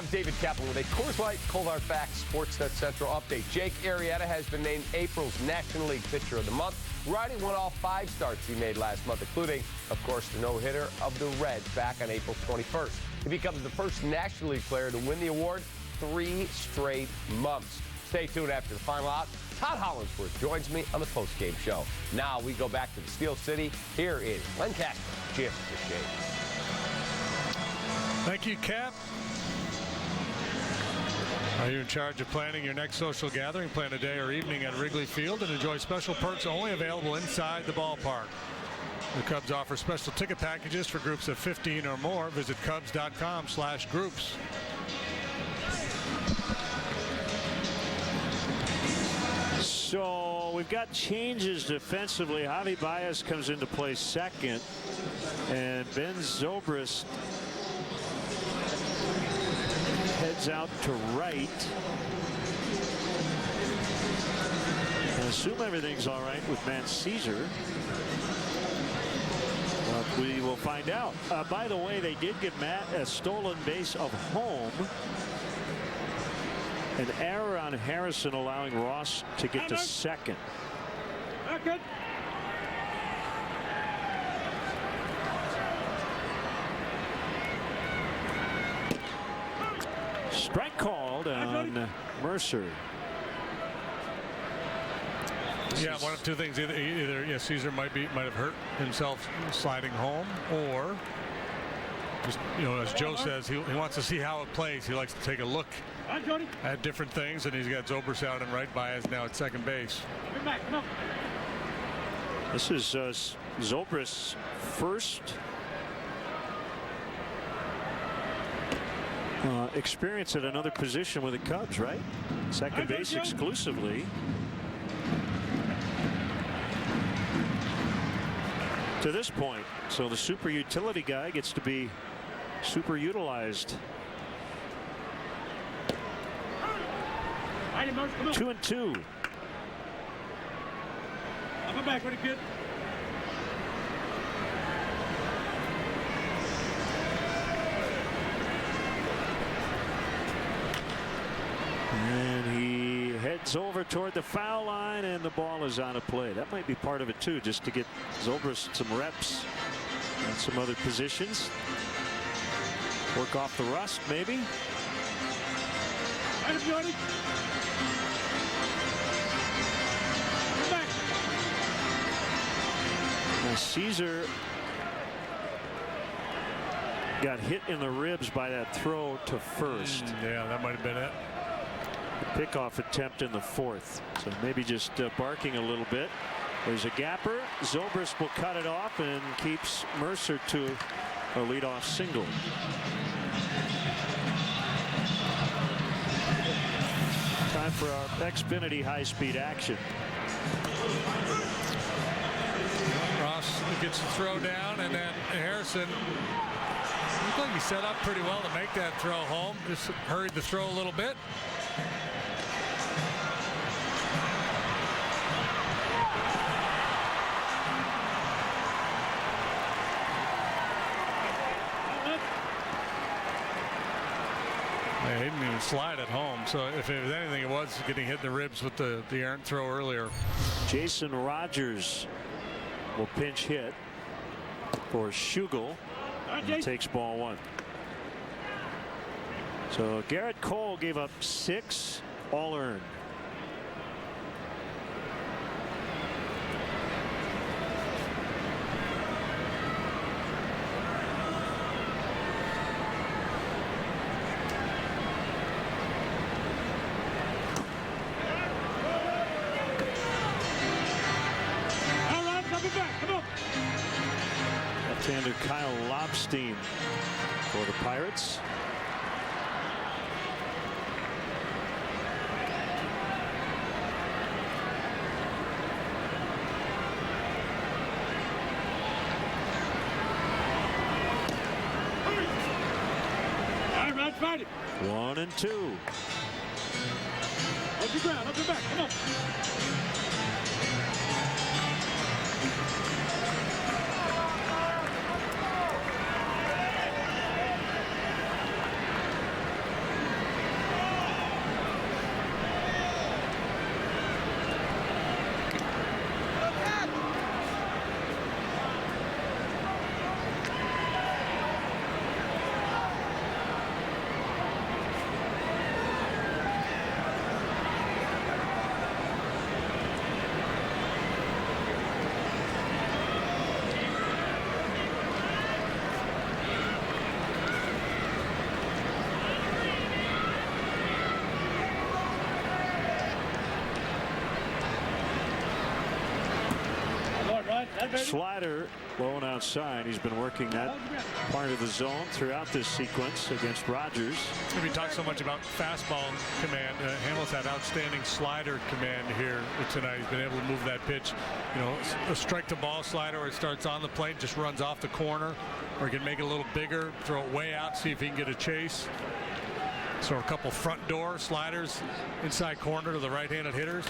have David Kaplan with a Coors Light Cold Hard Facts Sportsnet Central update. Jake Arrieta has been named April's National League Pitcher of the Month. Righty won all 5 starts he made last month, including, of course, the no-hitter of the Reds back on April 21st. He becomes the first National League player to win the award 3 straight months. Stay tuned after the final out. Todd Hollinsworth joins me on the postgame show. Now we go back to the Steel City. Here is Len Casper, Jim DeShane. Thank you, Cap. Are you in charge of planning your next social gathering? Plan a day or evening at Wrigley Field and enjoy special perks only available inside the ballpark. The Cubs offer special ticket packages for groups of 15 or more. Visit Cubs.com/groups. So we've got changes defensively. Javi Baez comes into play second, and Ben Zobrist heads out to right. I assume everything's all right with Matt Caesar. But we will find out. By the way, they did give Matt a stolen base of home. An error on Harrison allowing Ross to get to second. Strike called on Mercer. Yeah, one of two things. Either Caesar might have hurt himself sliding home, or just, as Joe says, he wants to see how it plays. He likes to take a look at different things, and he's got Zobrist out and right. Baez now at second base. This is Zobrist's first experience at another position with the Cubs, right? Second base exclusively. To this point, so the super utility guy gets to be super utilized. 2-2. I'm back, ready, kid. And he heads over toward the foul line, and the ball is on a play. That might be part of it too, just to get Zobrist some reps and some other positions. Work off the rust, maybe. Now Caesar got hit in the ribs by that throw to first. Yeah, that might have been it. The pickoff attempt in the fourth. So maybe just barking a little bit. There's a gapper. Zobrist will cut it off and keeps Mercer to a leadoff single. Time for our Xfinity high-speed action. Ross gets the throw down, and then Harrison looked like he set up pretty well to make that throw home. Just hurried the throw a little bit. He didn't even slide at home, so if it was anything, it was getting hit in the ribs with the errant throw earlier. Jason Rogers will pinch hit for Schugel. He takes ball 1. So Garrett Cole gave up 6, all earned. Left-hander Kyle Lobstein for the Pirates. All right, fight it. 1-2. Up the ground, up the back, come on. Slider low and outside. He's been working that part of the zone throughout this sequence against Rogers. We talk so much about fastball command. Hamill's had outstanding slider command here tonight. He's been able to move that pitch, you know, a strike to ball slider where it starts on the plate, just runs off the corner, or he can make it a little bigger, throw it way out, see if he can get a chase. So a couple front door sliders inside corner to the right-handed hitters.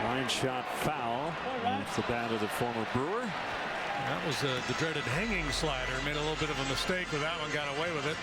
Line shot foul off the bat of the former Brewer. That was the dreaded hanging slider. Made a little bit of a mistake with that one, got away with it.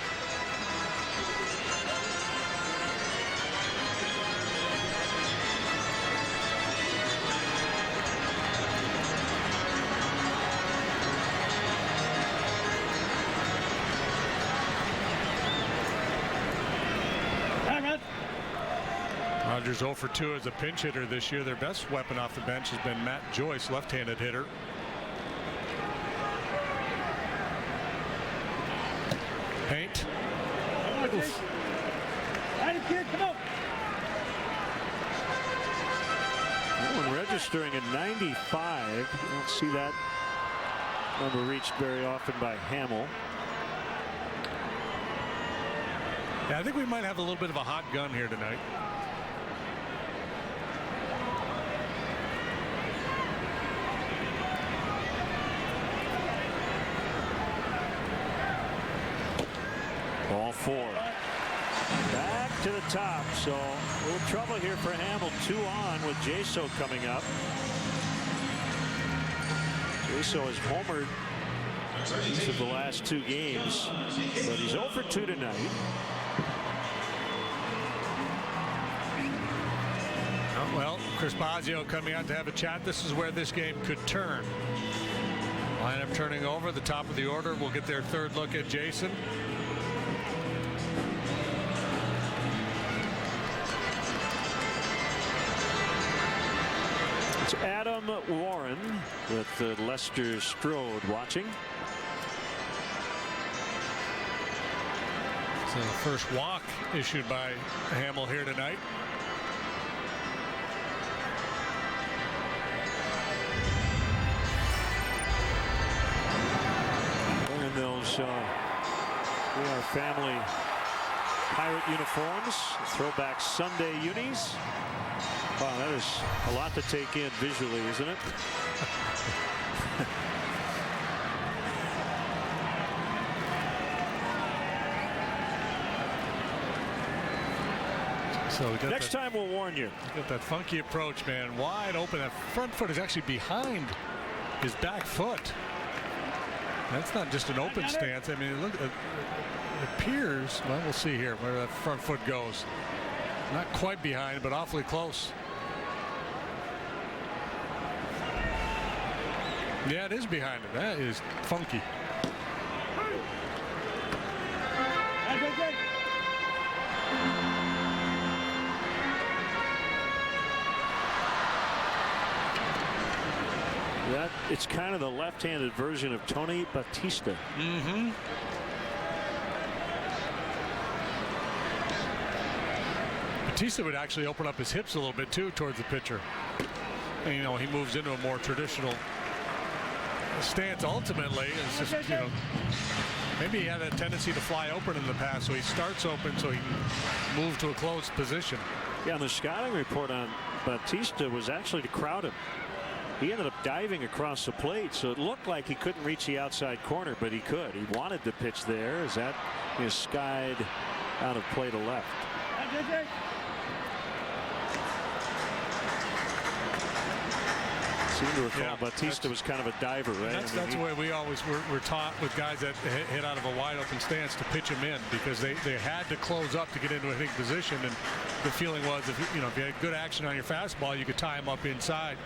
Rogers 0 for 2 as a pinch hitter this year. Their best weapon off the bench has been Matt Joyce, left-handed hitter. Paint. Oof. Kid, come on. That one registering a 95. You don't see that number reached very often by Hamill. Yeah, I think we might have a little bit of a hot gun here tonight. Ball 4. Back to the top. So a little trouble here for Hamill. 2 on with Jaso coming up. Jaso has homered each of the last 2 games, but he's 0 for 2 tonight. Oh, well, Chris Bosio coming out to have a chat. This is where this game could turn. Lineup turning over. The top of the order. We'll get their third look at Jason. It's Adam Warren with Lester Strode watching. So the first walk issued by Hamill here tonight. Wearing those We Are Family Pirate uniforms, throwback Sunday unis. Wow, that is a lot to take in visually, isn't it? So we next time we'll warn you. Got that funky approach, man. Wide open. That front foot is actually behind his back foot. That's not just an open stance. I mean, look, it appears. Well, we'll see here where that front foot goes. Not quite behind, but awfully close. Yeah, it is behind it. That is funky. That it's kind of the left-handed version of Tony Batista. Mm-hmm. Batista would actually open up his hips a little bit too towards the pitcher. And, you know, he moves into a more traditional stance ultimately. It's just, you know, maybe he had a tendency to fly open in the past, so he starts open so he can move to a closed position. Yeah, and the scouting report on Batista was actually to crowd him. He ended up diving across the plate, so it looked like he couldn't reach the outside corner, but he could. He wanted to pitch there as that is skied out of play to left. Seem to recall Batista was kind of a diver, right? That's the way we always were taught with guys that hit out of a wide open stance to pitch them in, because they had to close up to get into a hitting position, and the feeling was if you had good action on your fastball, you could tie him up inside.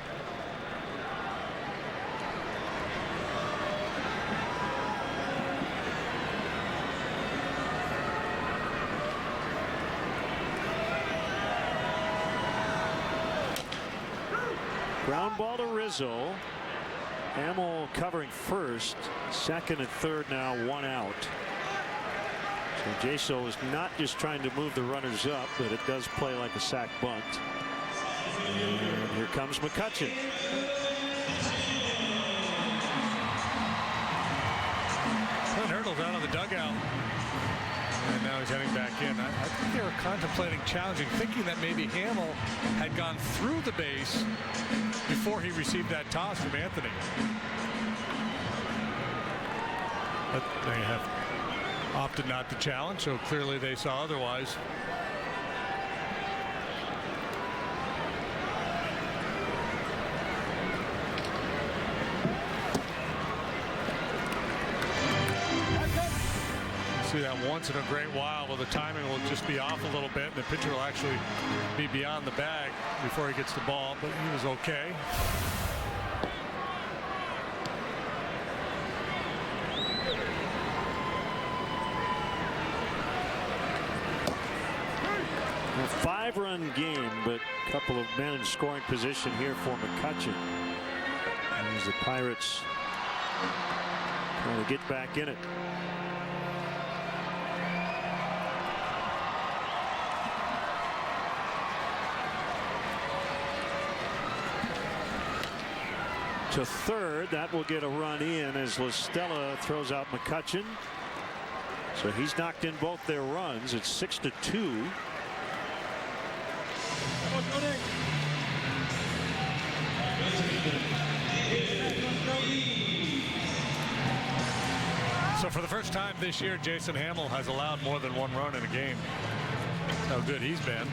Ground ball to Rizzo. Hamill covering first, second and third now, 1 out. So Jaso is not just trying to move the runners up, but it does play like a sac bunt. And here comes McCutchen. Cardinals out of the dugout. And now he's heading back in. I think they were contemplating challenging, thinking that maybe Hamill had gone through the base before he received that toss from Anthony. But they have opted not to challenge, so clearly they saw otherwise. See that once in a great while where the timing will just be off a little bit and the pitcher will actually be beyond the bag before he gets the ball, but he was okay. A 5-run game, but a couple of men in scoring position here for McCutchen. As the Pirates trying to get back in it. To third, that will get a run in as LaStella throws out McCutchen. So he's knocked in both their runs. It's 6-2. So for the first time this year, Jason Hamill has allowed more than one run in a game. That's how good he's been.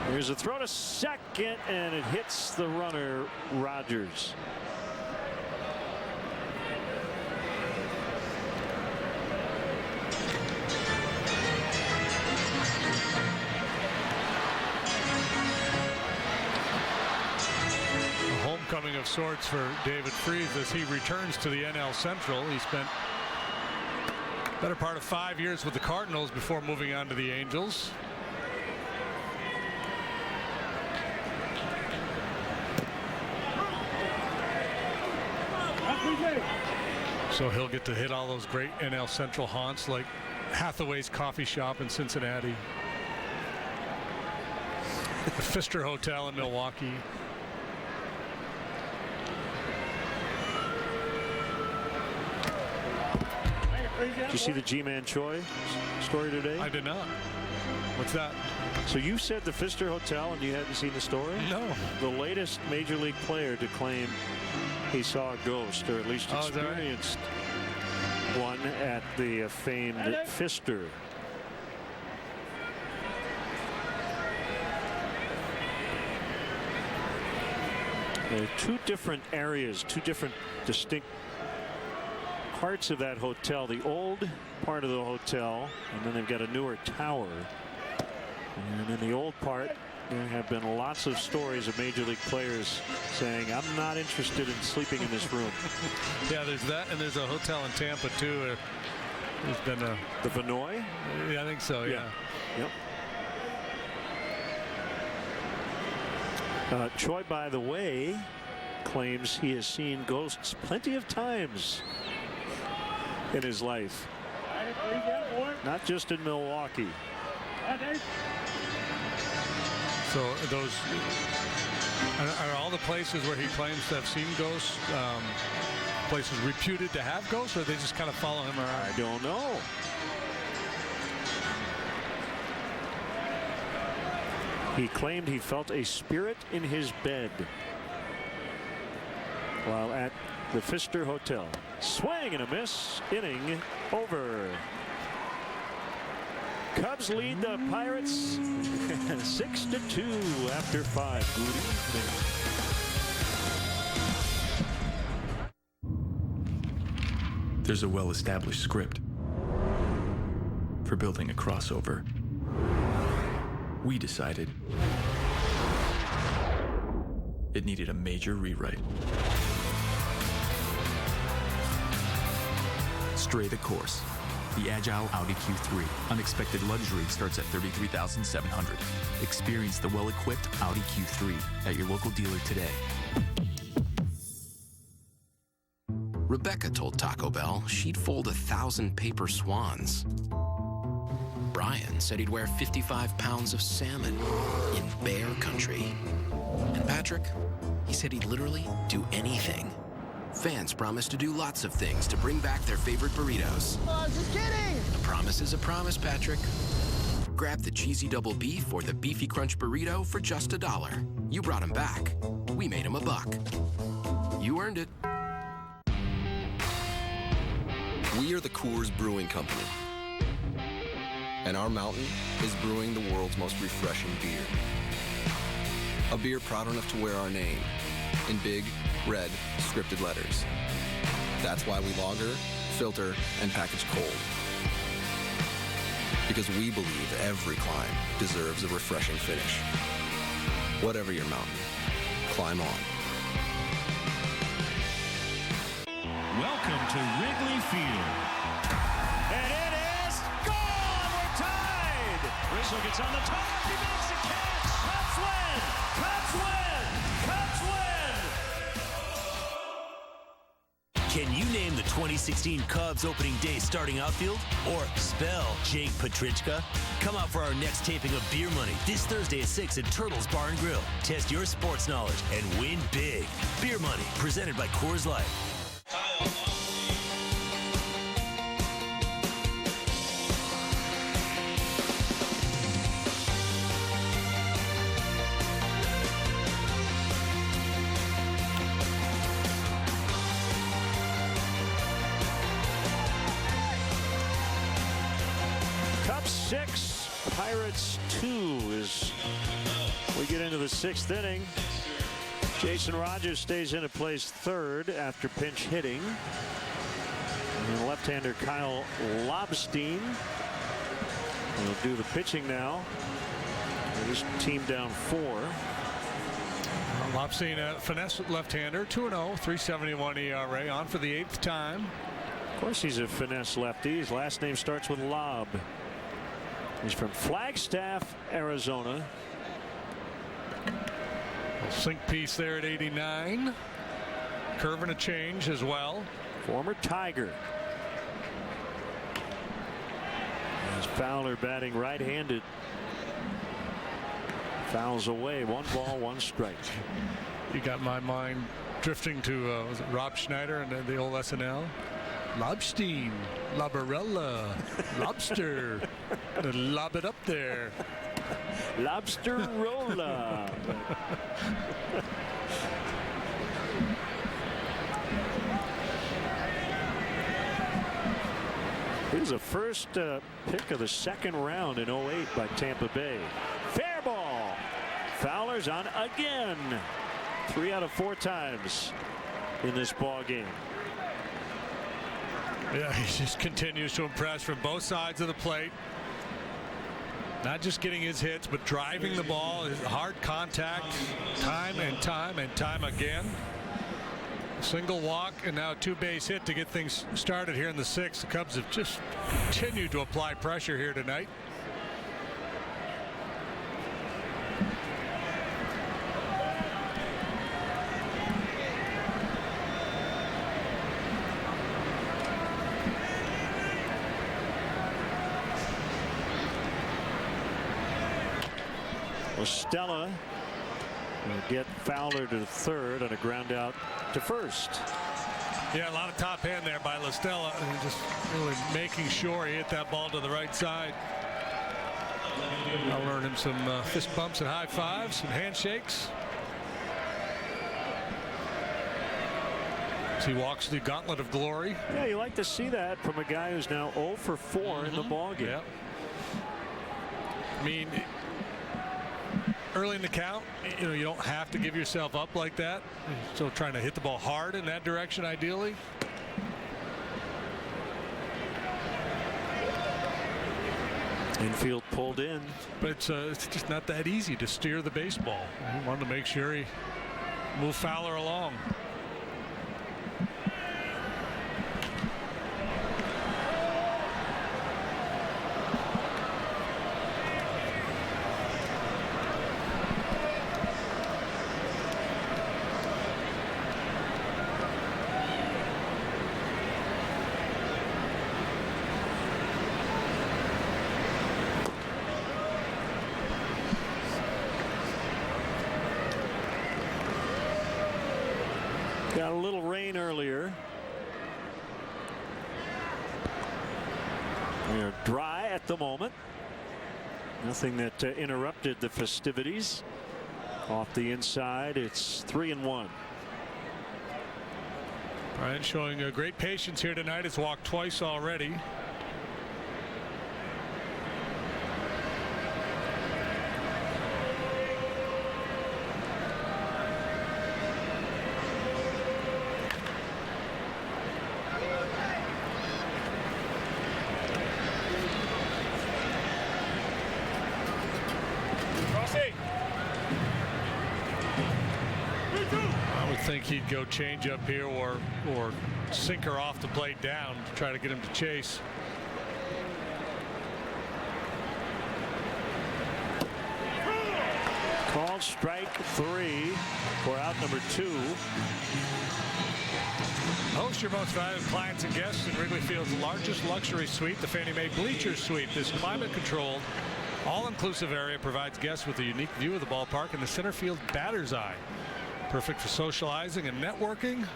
Here's a throw to second, and it hits the runner, Rogers. Homecoming of sorts for David Freese as he returns to the NL Central. He spent better part of 5 years with the Cardinals before moving on to the Angels. So he'll get to hit all those great NL Central haunts like Hathaway's Coffee Shop in Cincinnati, the Pfister Hotel in Milwaukee. Did you see the G-Man Choi story today? I did not. What's that? So you said the Pfister Hotel and you hadn't seen the story? No. The latest major league player to claim he saw a ghost, or at least experienced one at the famed Pfister. There are two different areas, two different distinct parts of that hotel. The old part of the hotel, and then they've got a newer tower. And in the old part, there have been lots of stories of major league players saying, I'm not interested in sleeping in this room. Yeah, there's that, and there's a hotel in Tampa too. There's been a the Vinoy? Yeah, I think so. Yeah. Yep. Choi, by the way, claims he has seen ghosts plenty of times in his life, not just in Milwaukee. So those are all the places where he claims to have seen ghosts, places reputed to have ghosts, or they just kind of follow him around? I don't know. He claimed he felt a spirit in his bed while at the Pfister Hotel. Swing and a miss. Inning over. Cubs lead the Pirates 6-2 after 5. Good evening. There's a well-established script for building a crossover. We decided it needed a major rewrite. Stray the course. The agile Audi Q3. Unexpected luxury starts at $33,700. Experience the well-equipped Audi Q3 at your local dealer today. Rebecca told Taco Bell she'd fold 1,000 paper swans. Brian said he'd wear 55 pounds of salmon in bear country. And Patrick, he said he'd literally do anything. Fans promised to do lots of things to bring back their favorite burritos. Oh, just kidding! A promise is a promise, Patrick. Grab the cheesy double beef or the beefy crunch burrito for just $1. You brought him back. We made him $1. You earned it. We are the Coors Brewing Company. And our mountain is brewing the world's most refreshing beer. A beer proud enough to wear our name in big, red, scripted letters. That's why we lager, filter, and package cold. Because we believe every climb deserves a refreshing finish. Whatever your mountain, climb on. Welcome to Wrigley Field. And it is gone. We're tied. Rizzo gets on the top. He makes a catch. Cubs win. Cubs win. Cubs win. Can you name the 2016 Cubs opening day starting outfield? Or spell Jake Petrichka? Come out for our next taping of Beer Money this Thursday at 6 at Turtles Bar and Grill. Test your sports knowledge and win big. Beer Money, presented by Coors Light. Cubs 6, Pirates 2 as we get into the 6th inning. Jason Rogers stays in at plays third after pinch hitting. And left-hander Kyle Lobstein will do the pitching now. This team down 4. Lobstein, finesse left-hander, 2-0, 3.71 ERA, on for the 8th time. Of course, he's a finesse lefty. His last name starts with Lob. He's from Flagstaff, Arizona. Sink piece there at 89. Curve and a change as well. Former Tiger. As Fowler batting right-handed. Fouls away. 1 ball, 1 strike. You got my mind drifting to was it Rob Schneider and the old SNL? Lobstein, Lobarella, lobster. Lob it up there. Lobster rolla. He was the first pick of the 2nd round in 08 by Tampa Bay. Fair ball. Fowler's on again. 3 out of 4 times in this ball game. Yeah, he just continues to impress from both sides of the plate. Not just getting his hits, but driving the ball, his hard contact, time and time again. Single walk and now a 2-base hit to get things started here in the 6th. The Cubs have just continued to apply pressure here tonight. Stella will get Fowler to third on a ground out to first. Yeah, a lot of top hand there by La Stella, and just really making sure he hit that ball to the right side. I'll earn him some fist bumps and high fives, some handshakes. As he walks the gauntlet of glory. Yeah, you like to see that from a guy who's now 0 for 4 in the ball game. Yeah. I mean, early in the count, you don't have to give yourself up like that. You're still trying to hit the ball hard in that direction, ideally. Infield pulled in. But it's just not that easy to steer the baseball. He wanted to make sure he moved Fowler along. Got a little rain earlier. We are dry at the moment. Nothing that interrupted the festivities. Off the inside, it's 3-1. Bryant showing a great patience here tonight. It's walked twice already. I would think he'd go change up here or sinker off the plate down to try to get him to chase. Called strike 3 for out number 2. Host your most valued clients and guests in Wrigley Field's largest luxury suite, the Fannie Mae Bleachers Suite. This climate-controlled, all-inclusive area provides guests with a unique view of the ballpark and the center field batter's eye. Perfect for socializing and networking,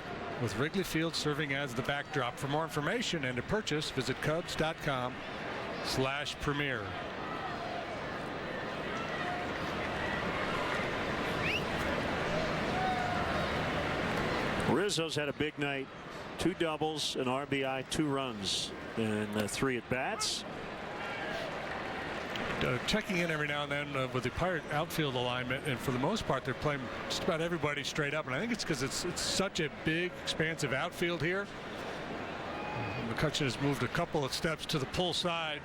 with Wrigley Field serving as the backdrop. For more information and to purchase, visit Cubs.com/premier. Rizzo's had a big night. 2 doubles, an RBI, 2 runs, and 3 at bats. Checking in every now and then with the Pirate outfield alignment, and for the most part they're playing just about everybody straight up, and I think it's because it's such a big expansive outfield here. McCutchen has moved a couple of steps to the pull side.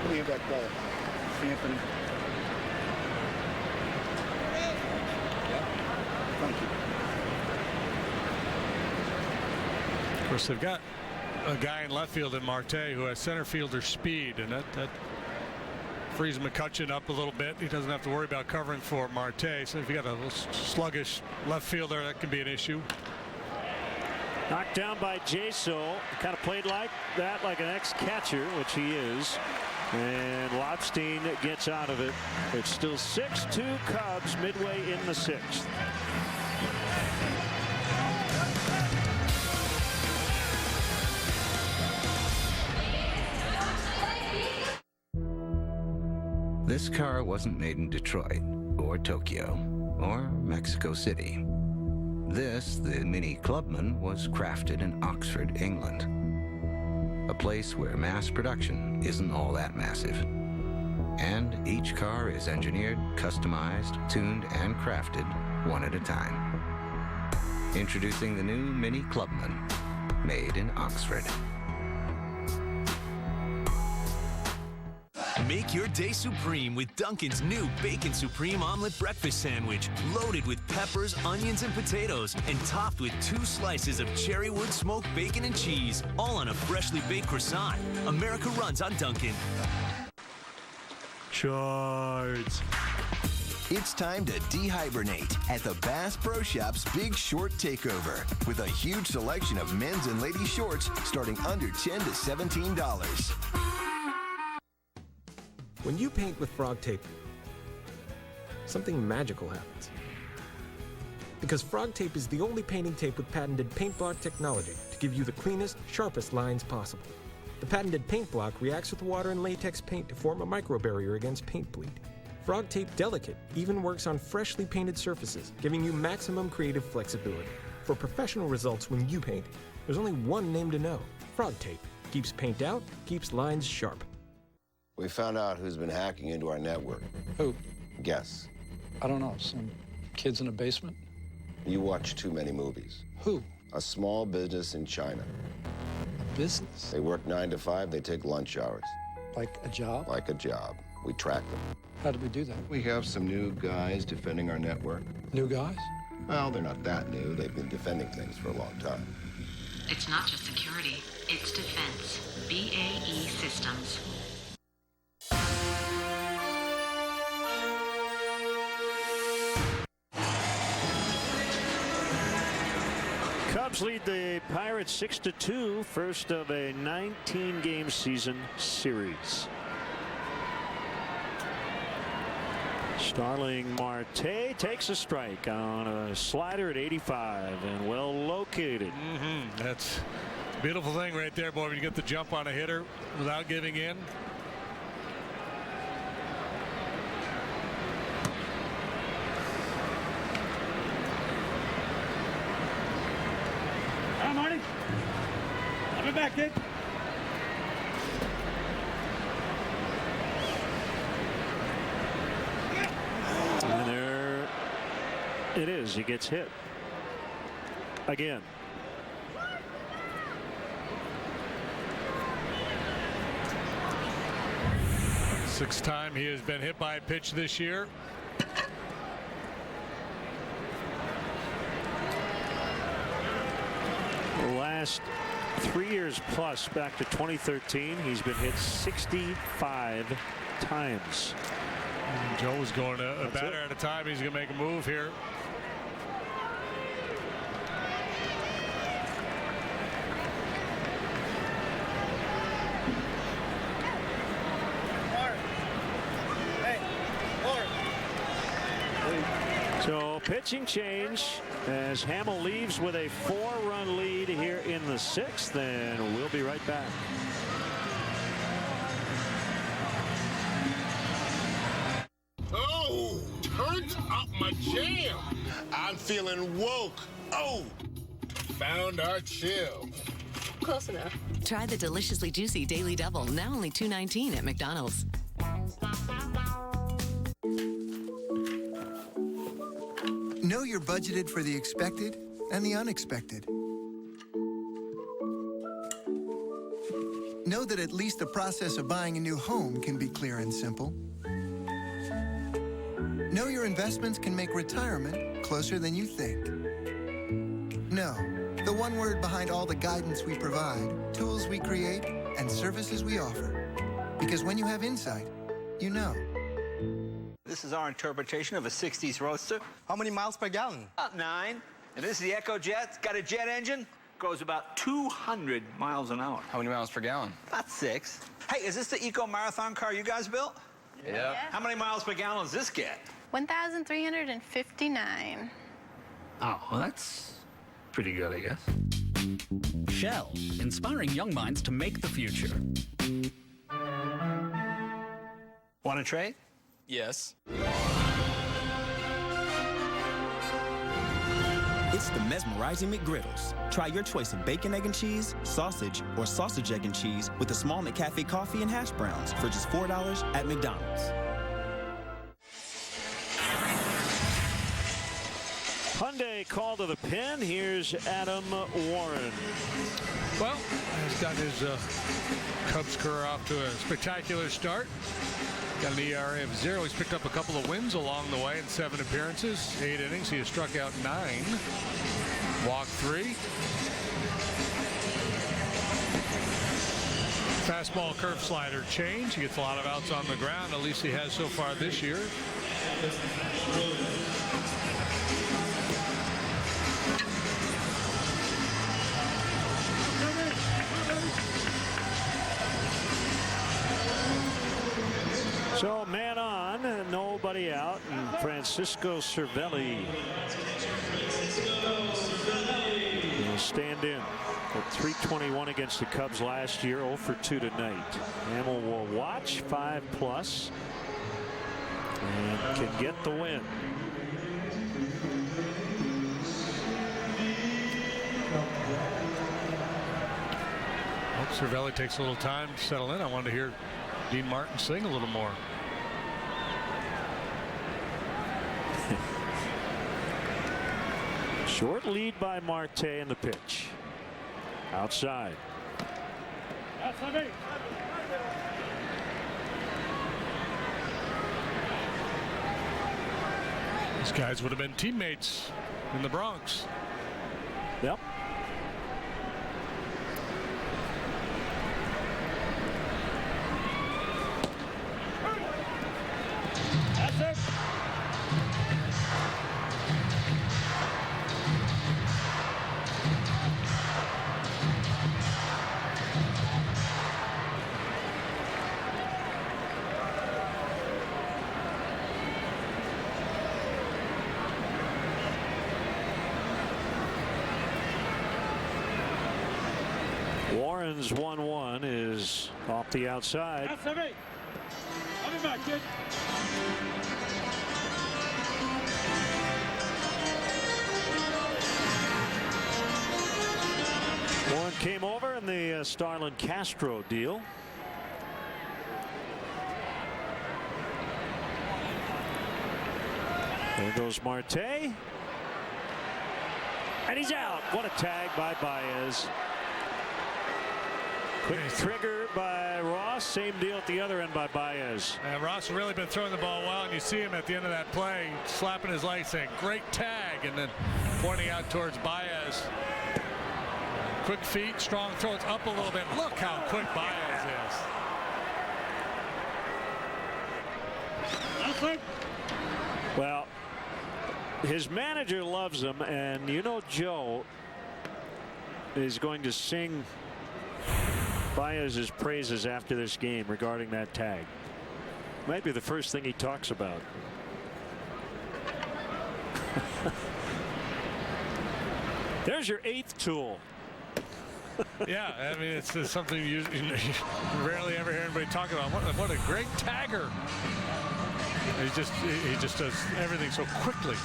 What do you got, Anthony? Yeah. Thank you. Of course, they've got a guy in left field in Marte who has center fielder speed, and that frees McCutchen up a little bit. He doesn't have to worry about covering for Marte. So if you got a little sluggish left fielder, that can be an issue. Knocked down by Jaso. Kind of played like that, like an ex-catcher, which he is. And Lobstein gets out of it. It's still 6-2 Cubs midway in the 6th. This car wasn't made in Detroit or Tokyo or Mexico City. This, the Mini Clubman, was crafted in Oxford, England. A place where mass production isn't all that massive. And each car is engineered, customized, tuned, and crafted one at a time. Introducing the new Mini Clubman, made in Oxford. Make your day supreme with Dunkin's new Bacon Supreme Omelet Breakfast Sandwich, loaded with peppers, onions, and potatoes, and topped with 2 slices of cherry wood smoked bacon and cheese, all on a freshly baked croissant. America runs on Dunkin'. Charge. It's time to dehibernate at the Bass Pro Shop's Big Short Takeover, with a huge selection of men's and ladies' shorts starting under $10 to $17. When you paint with Frog Tape, something magical happens. Because Frog Tape is the only painting tape with patented paint block technology to give you the cleanest, sharpest lines possible. The patented paint block reacts with water and latex paint to form a microbarrier against paint bleed. Frog Tape Delicate even works on freshly painted surfaces, giving you maximum creative flexibility. For professional results when you paint, there's only one name to know. Frog Tape. Keeps paint out, keeps lines sharp. We found out who's been hacking into our network. Who? Guess. I don't know. Some kids in a basement? You watch too many movies. Who? A small business in China. A business? They work 9 to 5. They take lunch hours. Like a job? Like a job. We track them. How did we do that? We have some new guys defending our network. New guys? Well, they're not that new. They've been defending things for a long time. It's not just security, it's defense. BAE Systems. Cubs lead the Pirates 6-2, first of a 19-game season series. Starling Marte takes a strike on a slider at 85 and well located. That's a beautiful thing right there, boy, when you get the jump on a hitter without giving in. Hi, Marty. I'll be back, kid. And there it is. He gets hit again. Sixth time he has been hit by a pitch this year. The last 3 years plus, back to 2013, he's been hit 65 times. Joe was going a batter at a time. He's going to make a move here. So pitching change as Hamill leaves with a 4-run lead here in the 6th, and we'll be right back. Oh, turns up my jam. I'm feeling woke. Oh, found our chill. Close enough. Try the deliciously juicy Daily Double, now only $2.19 at McDonald's. Know you're budgeted for the expected and the unexpected. Know that at least the process of buying a new home can be clear and simple. Know your investments can make retirement closer than you think. Know the one word behind all the guidance we provide, tools we create, and services we offer. Because when you have insight, you know. This is our interpretation of a 60s Roadster. How many miles per gallon? About 9. And this is the EcoJet. It's got a jet engine. Goes about 200 miles an hour. How many miles per gallon? About 6. Hey, is this the Eco Marathon car you guys built? Yeah. How many miles per gallon does this get? 1,359. Oh, well, that's pretty good, I guess. Shell, inspiring young minds to make the future. Want to trade? Yes. It's the mesmerizing McGriddles. Try your choice of bacon, egg, and cheese, sausage, or sausage, egg, and cheese with a small McCafe coffee and hash browns for just $4 at McDonald's. Hyundai call to the pen. Here's Adam Warren. Well, he's got his Cubs career off to a spectacular start. Got an ERA of 0. He's picked up a couple of wins along the way in 7 appearances, 8 innings. He has struck out 9, walked 3. Fastball, curve, slider change. He gets a lot of outs on the ground. At least he has so far this year. So man on, nobody out, and Francisco Cervelli will stand in at .321 against the Cubs last year, 0 for 2 tonight. Hamill will watch 5+, and can get the win. Hope Cervelli takes a little time to settle in. I wanted to hear Dean Martin sing a little more. Short lead by Marte in the pitch. Outside. These guys would have been teammates in the Bronx. Yep. That's it. Bruins 1-1 is off the outside. That's me. I'll be back, kid. Warren came over in the Starlin Castro deal. There goes Marte. And he's out. What a tag by Baez. Quick trigger by Ross. Same deal at the other end by Baez. And Ross has really been throwing the ball well, and you see him at the end of that play slapping his leg saying, great tag, and then pointing out towards Baez. Quick feet, strong throws up a little bit. Look how quick Baez is. Well, his manager loves him, and you know Joe is going to sing Baez's praises after this game regarding that tag. Might be the first thing he talks about. There's your 8th tool. Yeah, I mean, it's something you rarely ever hear anybody talk about. What a great tagger. He just does everything so quickly.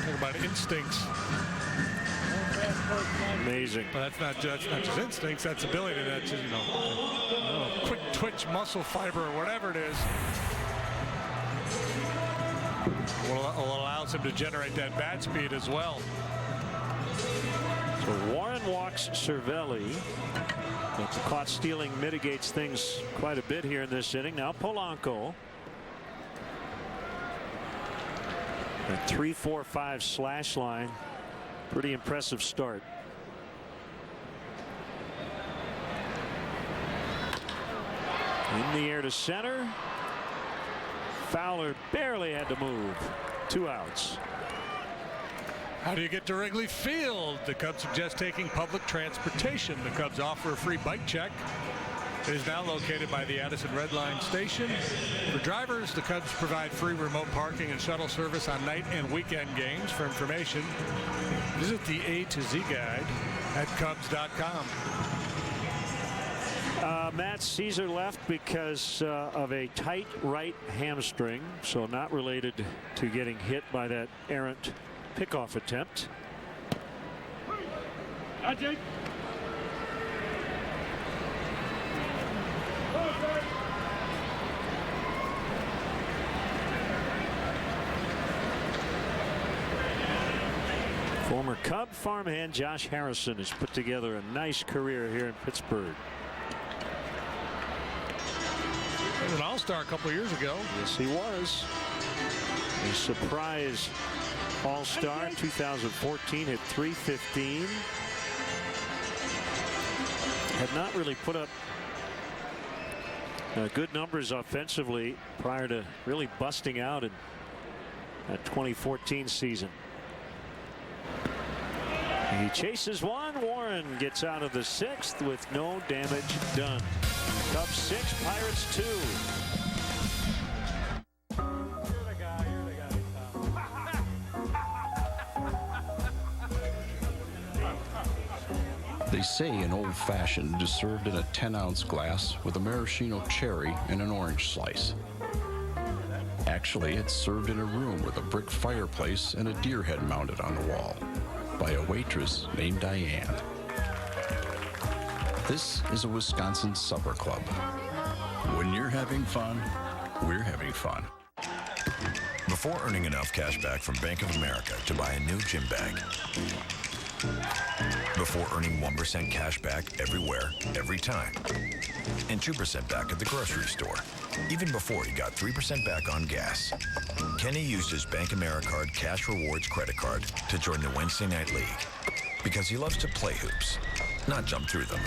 Talk about instincts. Amazing. But that's not just instincts. That's ability. That's just, quick twitch muscle fiber or whatever it is. What allows him to generate that bat speed as well. So Warren walks Cervelli. But the caught stealing mitigates things quite a bit here in this inning. Now Polanco. A 3-4-5 slash line. Pretty impressive start. In the air to center. Fowler barely had to move. 2 outs. How do you get to Wrigley Field? The Cubs suggest taking public transportation. The Cubs offer a free bike check. It is now located by the Addison Red Line station. For drivers, the Cubs provide free remote parking and shuttle service on night and weekend games. For information, visit the A to Z guide at Cubs.com. Matt Caesar left because of a tight right hamstring, so not related to getting hit by that errant pickoff attempt. Jake. Former Cub farmhand Josh Harrison has put together a nice career here in Pittsburgh. He was an all-star a couple of years ago. Yes, he was. A surprise all-star 2014, hit .315. Had not really put up good numbers offensively prior to really busting out in that 2014 season. He chases one. Warren gets out of the 6th with no damage done. Cubs 6, Pirates 2. They say an old-fashioned is served in a 10-ounce glass with a maraschino cherry and an orange slice. Actually, it's served in a room with a brick fireplace and a deer head mounted on the wall by a waitress named Diane. This is a Wisconsin supper club. When you're having fun, we're having fun. Before earning enough cash back from Bank of America to buy a new gym bag. Before earning 1% cash back everywhere, every time. And 2% back at the grocery store. Even before he got 3% back on gas. Kenny used his Bank Americard Cash Rewards credit card to join the Wednesday Night League. Because he loves to play hoops, not jump through them.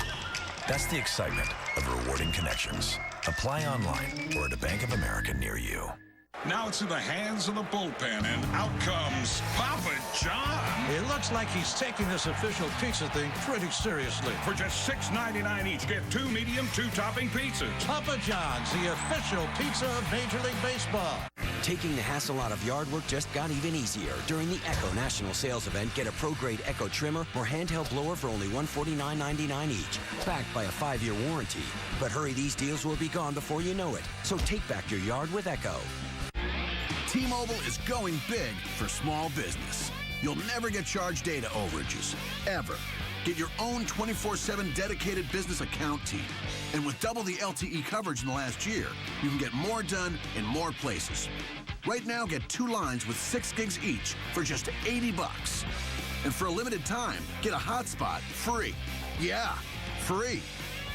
That's the excitement of rewarding connections. Apply online or at a Bank of America near you. Now it's in the hands of the bullpen, and out comes Papa John. It looks like he's taking this official pizza thing pretty seriously. For just $6.99 each, get 2 medium, 2 topping pizzas. Papa John's, the official pizza of Major League Baseball. Taking the hassle out of yard work just got even easier. During the Echo National Sales Event, get a pro-grade Echo trimmer or handheld blower for only $149.99 each, backed by a 5-year warranty. But hurry, these deals will be gone before you know it. So take back your yard with Echo. T-Mobile is going big for small business. You'll never get charged data overages, ever. Get your own 24/7 dedicated business account team. And with double the LTE coverage in the last year, you can get more done in more places. Right now, get 2 lines with 6 gigs each for just $80. And for a limited time, get a hotspot free. Yeah, free.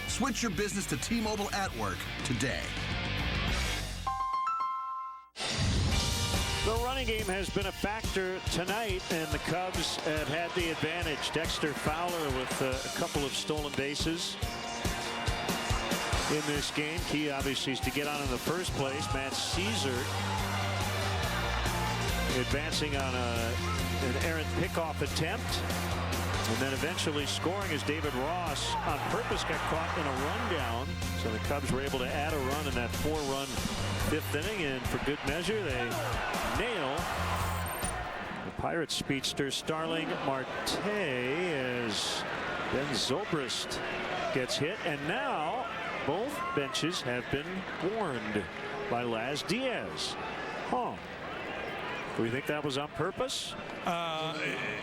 Switch your business to T-Mobile at Work today. The running game has been a factor tonight, and the Cubs have had the advantage. Dexter Fowler with a couple of stolen bases in this game. Key, obviously, is to get on in the first place. Matt Caesar advancing on an errant pickoff attempt, and then eventually scoring as David Ross on purpose got caught in a rundown. So the Cubs were able to add a run in that 4-run 5th inning, and for good measure, they nail the Pirates speedster Starling Marte as Ben Zobrist gets hit, and now both benches have been warned by Laz Diaz. Do we think that was on purpose?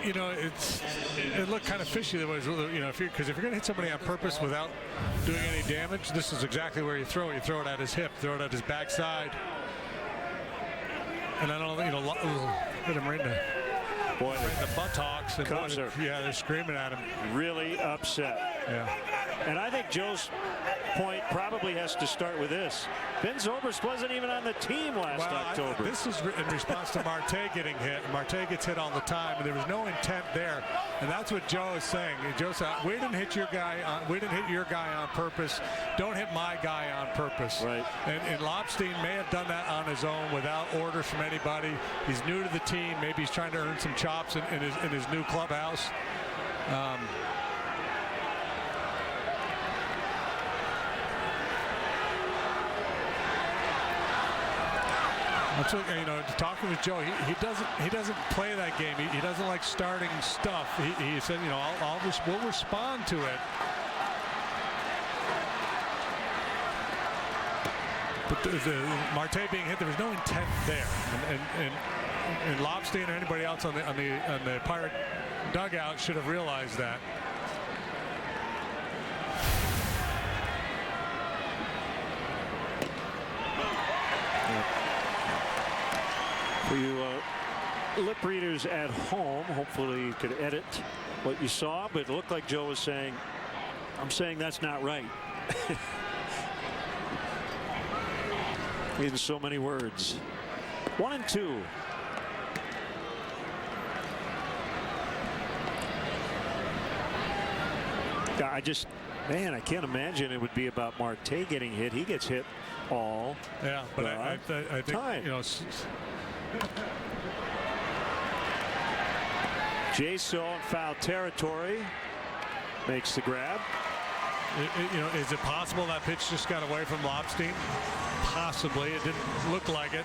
You know, it looked kind of fishy. That was, you know, because if you're going to hit somebody on purpose without doing any damage, this is exactly where you throw it. You throw it at his hip, throw it at his backside, and I don't know, you know, hit him right in the buttocks, and Cubs are, they're screaming at him. Really upset. Yeah. And I think Joe's point probably has to start with this. Ben Zobrist wasn't even on the team last October. This is in response to Marte getting hit. Marte gets hit all the time, and there was no intent there. And that's what Joe is saying. Joe said, "We didn't hit your guy. We didn't hit your guy on purpose. Don't hit my guy on purpose." Right. And Lobstein may have done that on his own without orders from anybody. He's new to the team. Maybe he's trying to earn some chops in his new clubhouse. That's what, you know, talking with Joe, he doesn't play that game. He doesn't like starting stuff. He said, you know, we'll respond to it. But the Marte being hit, there was no intent there, and Lobstein or anybody else on the Pirate dugout should have realized that. For you lip readers at home, hopefully you could edit what you saw, but it looked like Joe was saying, I'm saying that's not right. In so many words. 1-2. I can't imagine it would be about Marte getting hit. He gets hit all. Yeah, but I think time. You know. Jaso in foul territory makes the grab. You know, is it possible that pitch just got away from Lobstein? Possibly. It didn't look like it.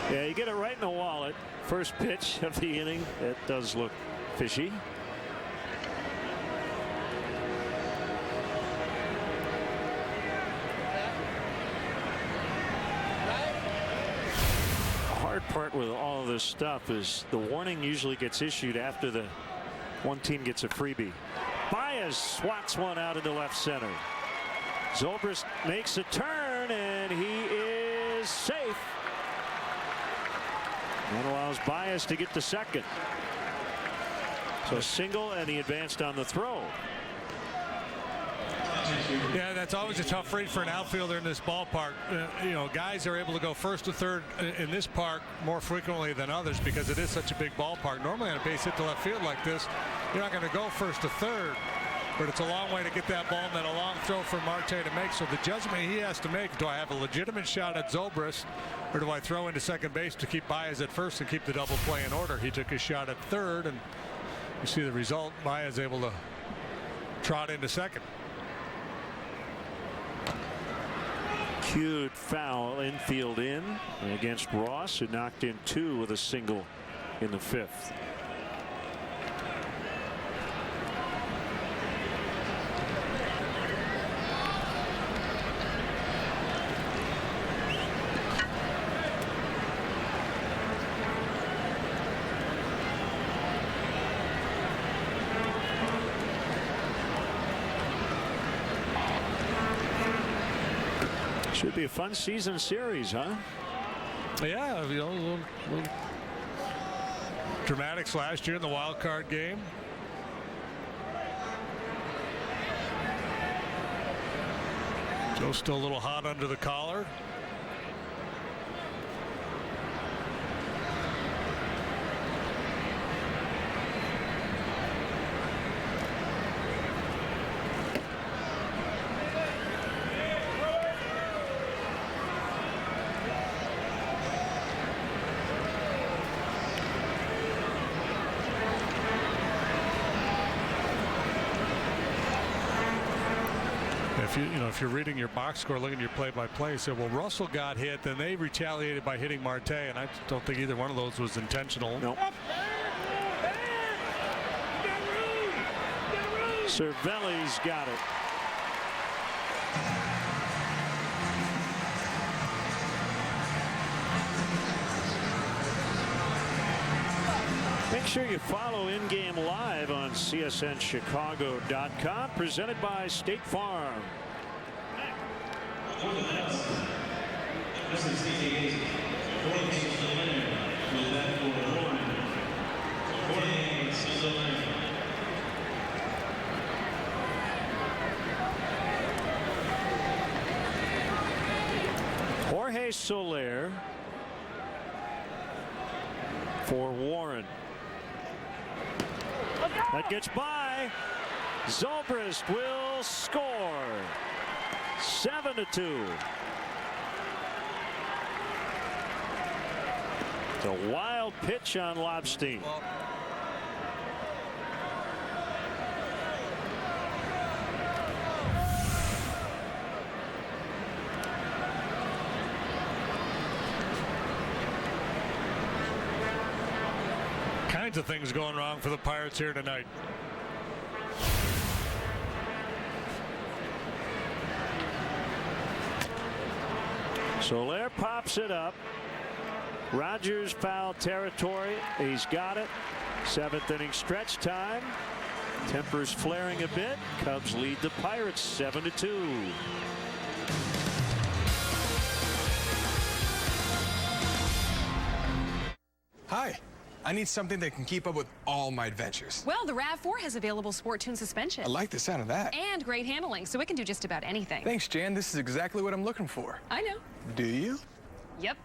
Yeah, you get it right in the wallet. First pitch of the inning. It does look fishy. Part with all of this stuff is the warning usually gets issued after the one team gets a freebie. Baez swats one out into left center. Zobrist makes a turn, and he is safe. That allows Baez to get to second. So a single, and he advanced on the throw. Yeah, that's always a tough read for an outfielder in this ballpark. You know, guys are able to go first to third in this park more frequently than others because it is such a big ballpark. Normally on a base hit to left field like this, you're not going to go first to third, but it's a long way to get that ball and then a long throw for Marte to make. So the judgment he has to make, do I have a legitimate shot at Zobrist, or do I throw into second base to keep Baez at first and keep the double play in order? He took his shot at third, and you see the result. Baez able to trot into second. Cute foul infield in against Ross, who knocked in 2 with a single in the 5th. Should be a fun season series, huh? Yeah, you know, a little dramatics last year in the wild card game. Joe's still a little hot under the collar. If you're reading your box score, looking at your play-by-play, say, well, Russell got hit, then they retaliated by hitting Marte, and I don't think either one of those was intentional. Nope. Cervelli's got it. Make sure you follow In Game Live on CSNChicago.com, presented by State Farm. Jorge Soler for Warren. That gets by. Zobrist will score. 7-2. It's a wild pitch on Lobstein. Kinds of things going wrong for the Pirates here tonight. Soler pops it up. Rogers foul territory. He's got it. 7th inning stretch time. Tempers flaring a bit. Cubs lead the Pirates 7-2. Hi. I need something that can keep up with all my adventures. Well, the RAV4 has available sport tune suspension. I like the sound of that. And great handling, so it can do just about anything. Thanks, Jan. This is exactly what I'm looking for. I know. Do you? Yep.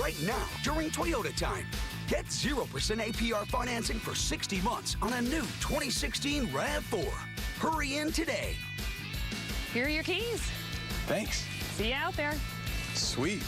Right now, during Toyota time, get 0% APR financing for 60 months on a new 2016 RAV4. Hurry in today. Here are your keys. Thanks. See you out there. Sweet.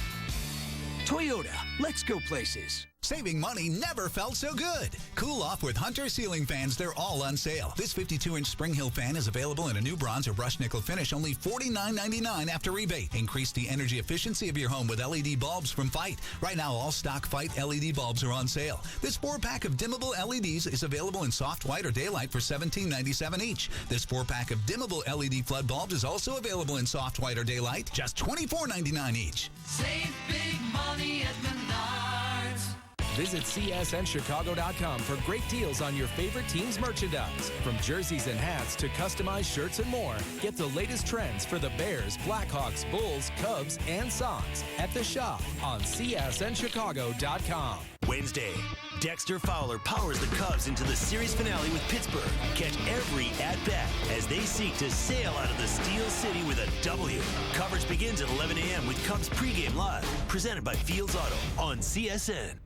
Toyota, let's go places. Saving money never felt so good. Cool off with Hunter ceiling fans. They're all on sale. This 52-inch Spring Hill fan is available in a new bronze or brushed nickel finish, only $49.99 after rebate. Increase the energy efficiency of your home with LED bulbs from Fight. Right now, all stock Fight LED bulbs are on sale. This 4-pack of dimmable LEDs is available in soft white or daylight for $17.97 each. This 4-pack of dimmable LED flood bulbs is also available in soft white or daylight, just $24.99 each. Save big money at Menards. Visit CSNChicago.com for great deals on your favorite team's merchandise. From jerseys and hats to customized shirts and more, get the latest trends for the Bears, Blackhawks, Bulls, Cubs, and Sox at the shop on CSNChicago.com. Wednesday, Dexter Fowler powers the Cubs into the series finale with Pittsburgh. Catch every at-bat as they seek to sail out of the Steel City with a W. Coverage begins at 11 a.m. with Cubs pregame live, presented by Fields Auto on CSN.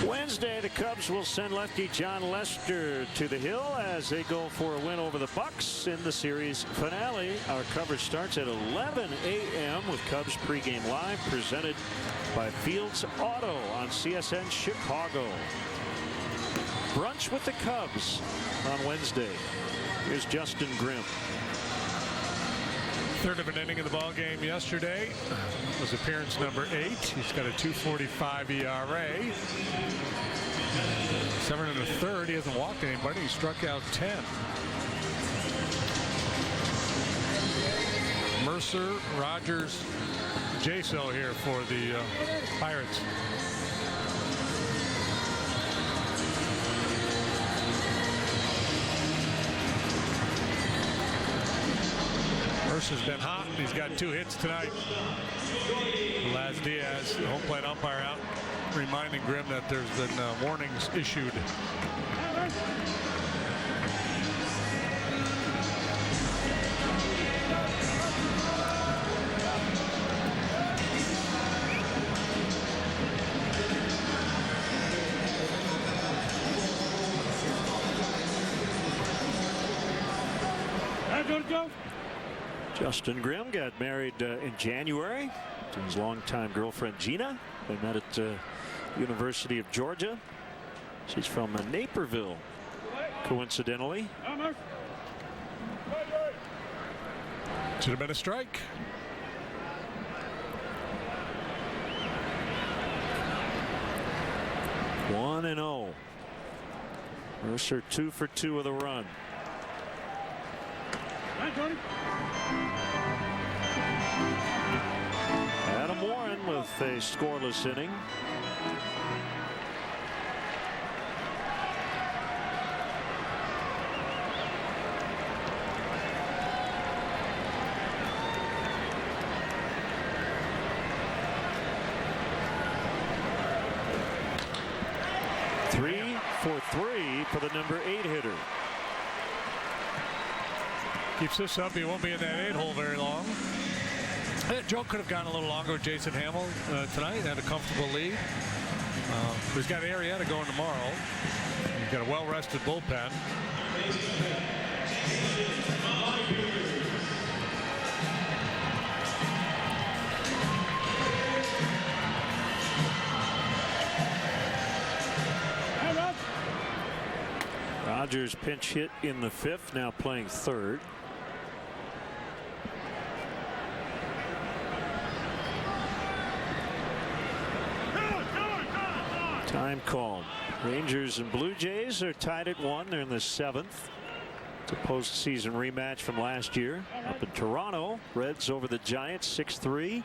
Wednesday, the Cubs will send lefty John Lester to the hill as they go for a win over the Bucks in the series finale. Our coverage starts at 11 a.m. with Cubs pregame live, presented by Fields Auto on CSN Chicago. brunch with the Cubs on Wednesday. Here's Justin Grimm. Third of an inning in the ball game yesterday was appearance number 8. He's got a 2.45 ERA. 7 1/3. He hasn't walked anybody. He struck out 10. Mercer, Rogers, Jaso here for the Pirates. Mercer's been hot. He's got 2 hits tonight. Laz Diaz, the home plate umpire, out reminding Grimm that there's been warnings issued. Justin Grimm got married in January to his longtime girlfriend Gina. They met at University of Georgia. She's from Naperville, coincidentally. Should have been a strike. One and 0. Mercer 2 for 2 with a run. Adam Warren with a scoreless inning. Three for 3 for the number 8 hitter. Keeps this up, he won't be in that 8-hole very long. Joe could have gone a little longer with Jason Hamill tonight. Had a comfortable lead. He's got Arrieta going tomorrow. He's got a well-rested bullpen. Rogers pinch hit in the 5th, now playing 3rd. Time called. Rangers and Blue Jays are tied at 1. They're in the 7th. It's a postseason rematch from last year. Up in Toronto, Reds over the Giants 6-3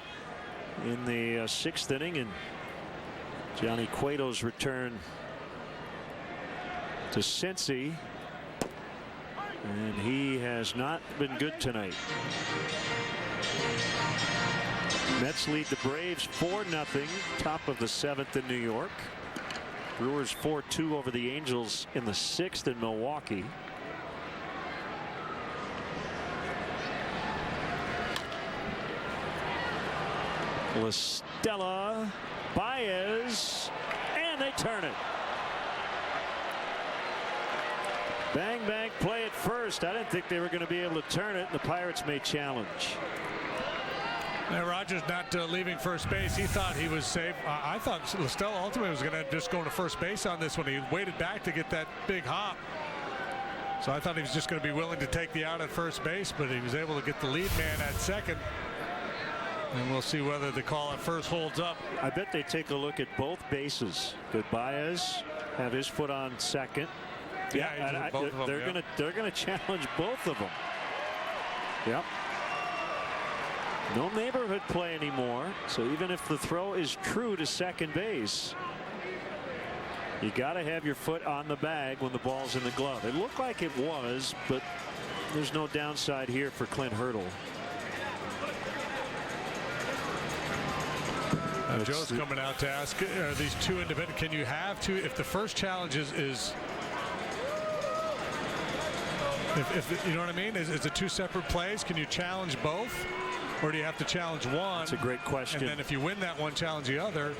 in the 6th inning, and Johnny Cueto's return to Cincy, and he has not been good tonight. Mets lead the Braves 4-0, top of the 7th in New York. Brewers 4-2 over the Angels in the 6th in Milwaukee. La Stella, Baez, and they turn it. Bang, bang, play at first. I didn't think they were going to be able to turn it. The Pirates may challenge. And Rogers not leaving first base. He thought he was safe. I thought La Stella ultimately was going to just go to first base on this one. He waited back to get that big hop. So I thought he was just going to be willing to take the out at first base, but he was able to get the lead man at second. And we'll see whether the call at first holds up. I bet they take a look at both bases. Could Baez have his foot on second? Yeah, both of them, they're gonna challenge both of them. Yep. No neighborhood play anymore. So even if the throw is true to second base, you got to have your foot on the bag when the ball's in the glove. It looked like it was, but there's no downside here for Clint Hurdle. Joe's coming out to ask, are these two independent? Can you have two? If the first challenge is if you know what I mean? Is it 2 separate plays? Can you challenge both? Or do you have to challenge one? That's a great question. And then if you win that one, challenge the other.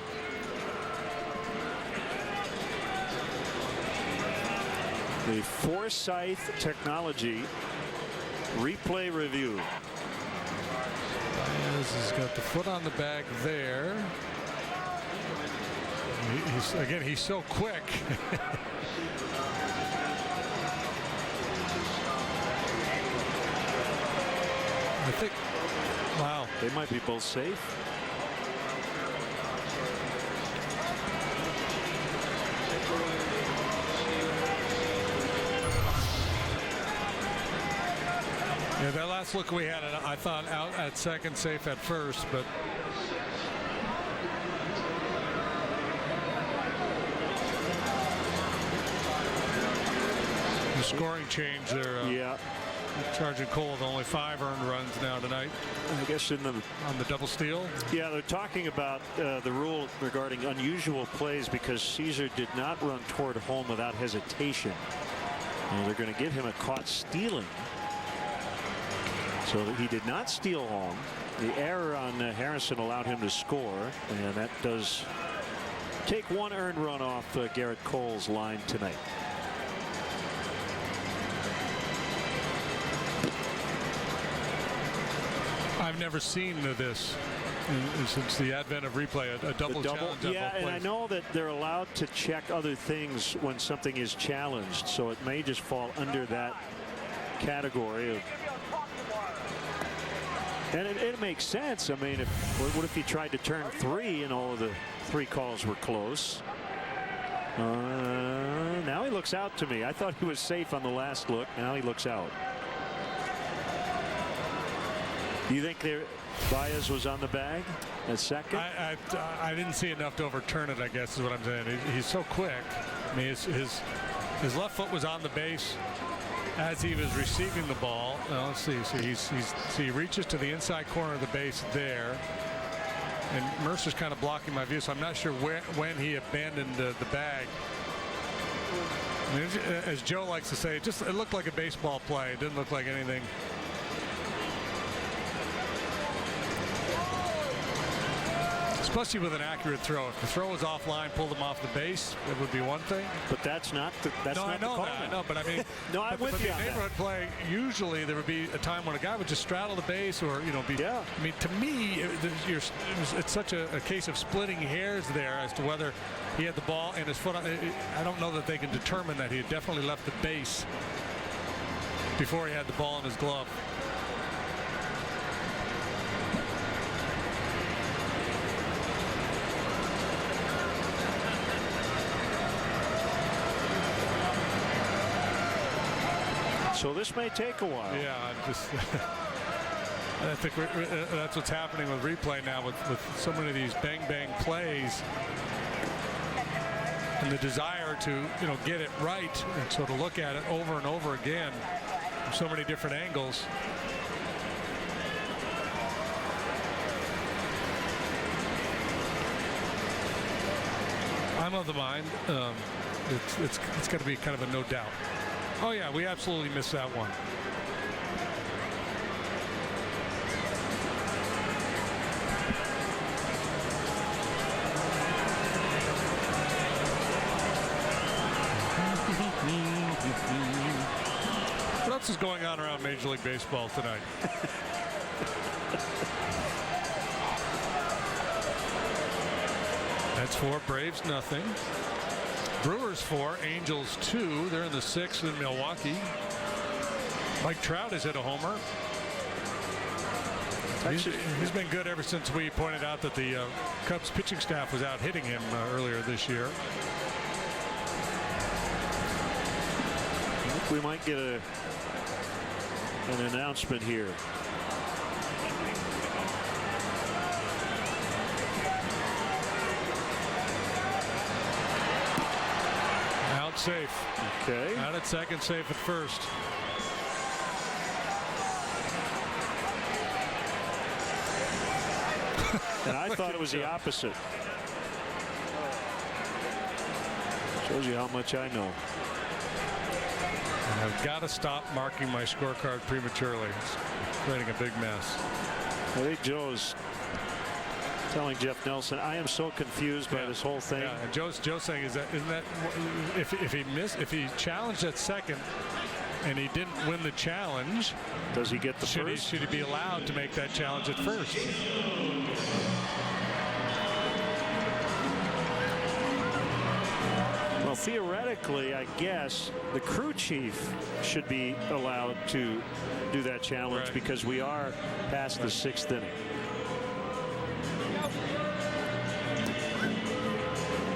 The Forsyth Technology replay review. He's got the foot on the bag there. He's so quick. I think, wow. They might be both safe. Yeah, that last look we had, I thought out at second, safe at first, but the scoring change there. Yeah. Charging Cole with only 5 earned runs now tonight. I guess on the double steal. Yeah, they're talking about the rule regarding unusual plays because Caesar did not run toward home without hesitation. And they're going to give him a caught stealing. So he did not steal home. The error on Harrison allowed him to score, and that does take 1 earned run off Garrett Cole's line tonight. I've never seen this since the advent of replay, a double challenge. Yeah, and I know that they're allowed to check other things when something is challenged, so it may just fall under that category of. And it makes sense. I mean, what if he tried to turn 3 and all of the 3 calls were close? Now he looks out to me. I thought he was safe on the last look. Now he looks out. Do you think Baez was on the bag at second? I didn't see enough to overturn it, I guess is what I'm saying. He's so quick. I mean, his left foot was on the base as he was receiving the ball. Let's see. So he reaches to the inside corner of the base there. And Mercer's kind of blocking my view, so I'm not sure when he abandoned the bag. I mean, as Joe likes to say, it looked like a baseball play. It didn't look like anything. Especially with an accurate throw. If the throw was offline, pulled him off the base, it would be one thing. But that's not the I know that. I know, but I mean, no, I'm with you on that. Neighborhood play, usually there would be a time when a guy would just straddle the base, or be. Yeah. I mean, to me, it's such a case of splitting hairs there as to whether he had the ball and his foot. I don't know that they can determine that he had definitely left the base before he had the ball in his glove. So this may take a while. Yeah, I think that's what's happening with replay now with so many of these bang plays, and the desire to get it right, and so to look at it over and over again from so many different angles. I'm of the mind it's got to be kind of a no doubt. Oh yeah, we absolutely missed that one. What else is going on around Major League Baseball tonight? That's 4, Braves nothing. Brewers 4, Angels 2. They're in the 6th in Milwaukee. Mike Trout has hit a homer. He's been good ever since we pointed out that the Cubs pitching staff was out hitting him earlier this year. I think we might get an announcement here. Safe. Okay. Out at second, safe at first. And I thought it was the opposite. Shows you how much I know. And I've got to stop marking my scorecard prematurely. It's creating a big mess. I think Joe's telling Jeff Nelson, I am so confused by this whole thing. Yeah, and Joe's saying isn't that if he challenged at second and he didn't win the challenge, does he get the first? Should he be allowed to make that challenge at first? Well, theoretically, I guess the crew chief should be allowed to do that challenge because we are past the 6th inning.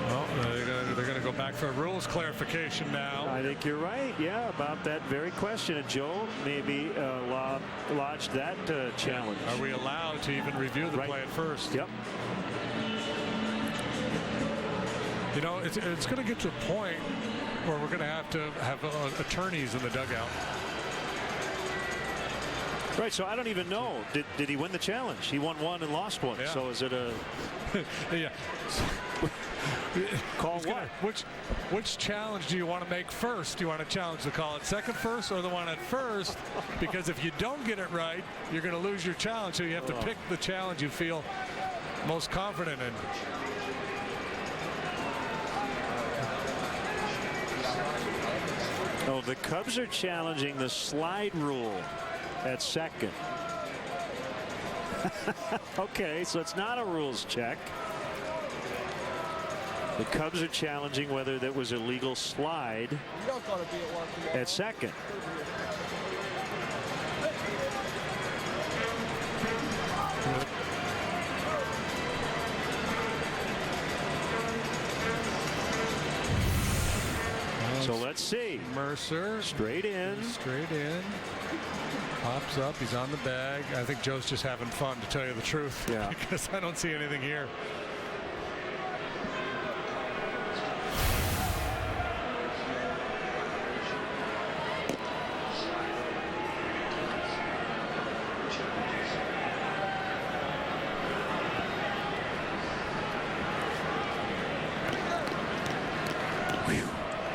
Well, they're going to go back for a rules clarification now. I think you're right. Yeah, about that very question. And Joe maybe lodged that challenge. Are we allowed to even review the play at first? Yep. You know, it's going to get to a point where we're going to have attorneys in the dugout. Right, so I don't even know. Did he win the challenge? He won one and lost one. Yeah. So is it a yeah? Call what? Which challenge do you want to make first? Do you want to challenge the call at second first or the one at first? Because if you don't get it right, you're going to lose your challenge. So you have to pick the challenge you feel most confident in. Oh, the Cubs are challenging the slide rule at second. Okay, so it's not a rules check. The Cubs are challenging whether that was a legal slide at second. So let's see. Mercer. Straight in. Straight in. Pops up. He's on the bag. I think Joe's just having fun, to tell you the truth. Yeah. Because I don't see anything here.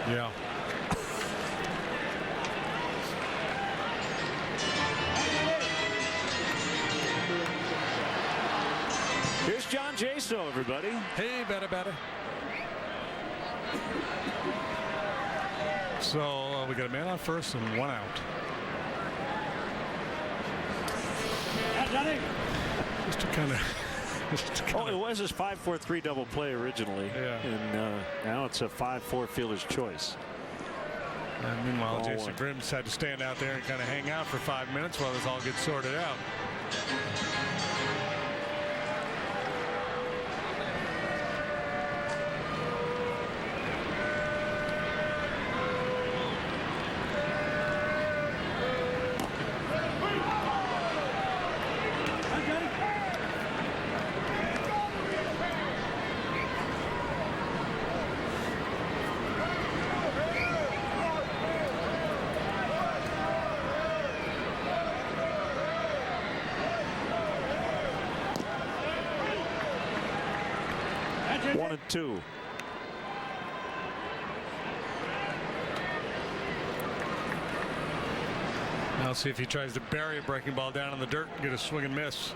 Yeah. Here's John Jaso, everybody. Hey, better. So we got a man on first and one out. Just to kind of. Oh, it was his 5-4-3 double play originally. Yeah. And now it's a 5-4 fielder's choice. And meanwhile, Jason Grimm's had to stand out there and kind of hang out for 5 minutes while this all gets sorted out. One and two. Now see if he tries to bury a breaking ball down in the dirt and get a swing and miss.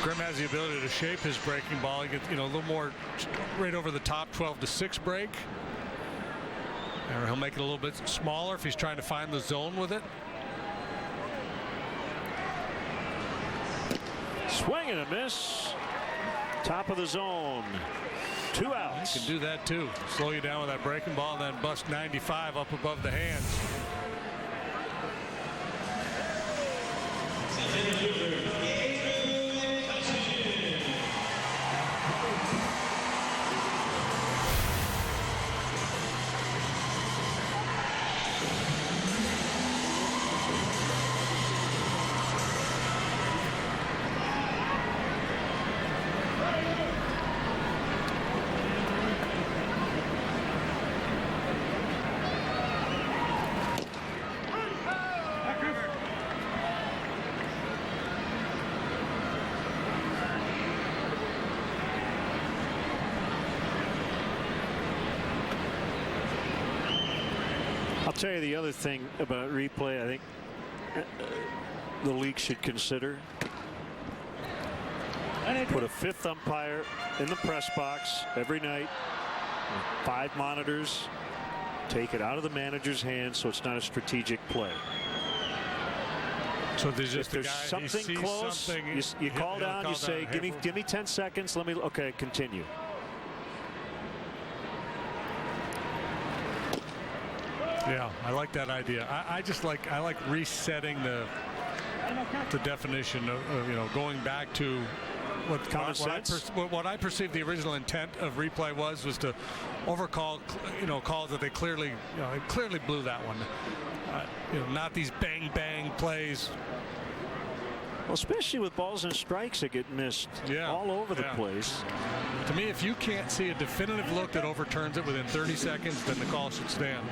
Grimm has the ability to shape his breaking ball. He gets, a little more right over the top, 12-6 break. Or he'll make it a little bit smaller if he's trying to find the zone with it. Swing and a miss. Top of the zone. 2 outs. He can do that too. Slow you down with that breaking ball and then bust 95 up above the hands. I'll tell you the other thing about replay I think the league should consider. Put a 5th umpire in the press box every night. 5 monitors take it out of the manager's hands so it's not a strategic play. So there's just if there's something close, you call down, you say, give me 10 seconds, okay, continue. Yeah, I like that idea. I like resetting the definition of going back to what I perceive the original intent of replay was to overcall calls that they clearly blew that one. Not these bang plays. Well, especially with balls and strikes that get missed all over the place. To me, if you can't see a definitive look that overturns it within 30 seconds, then the call should stand.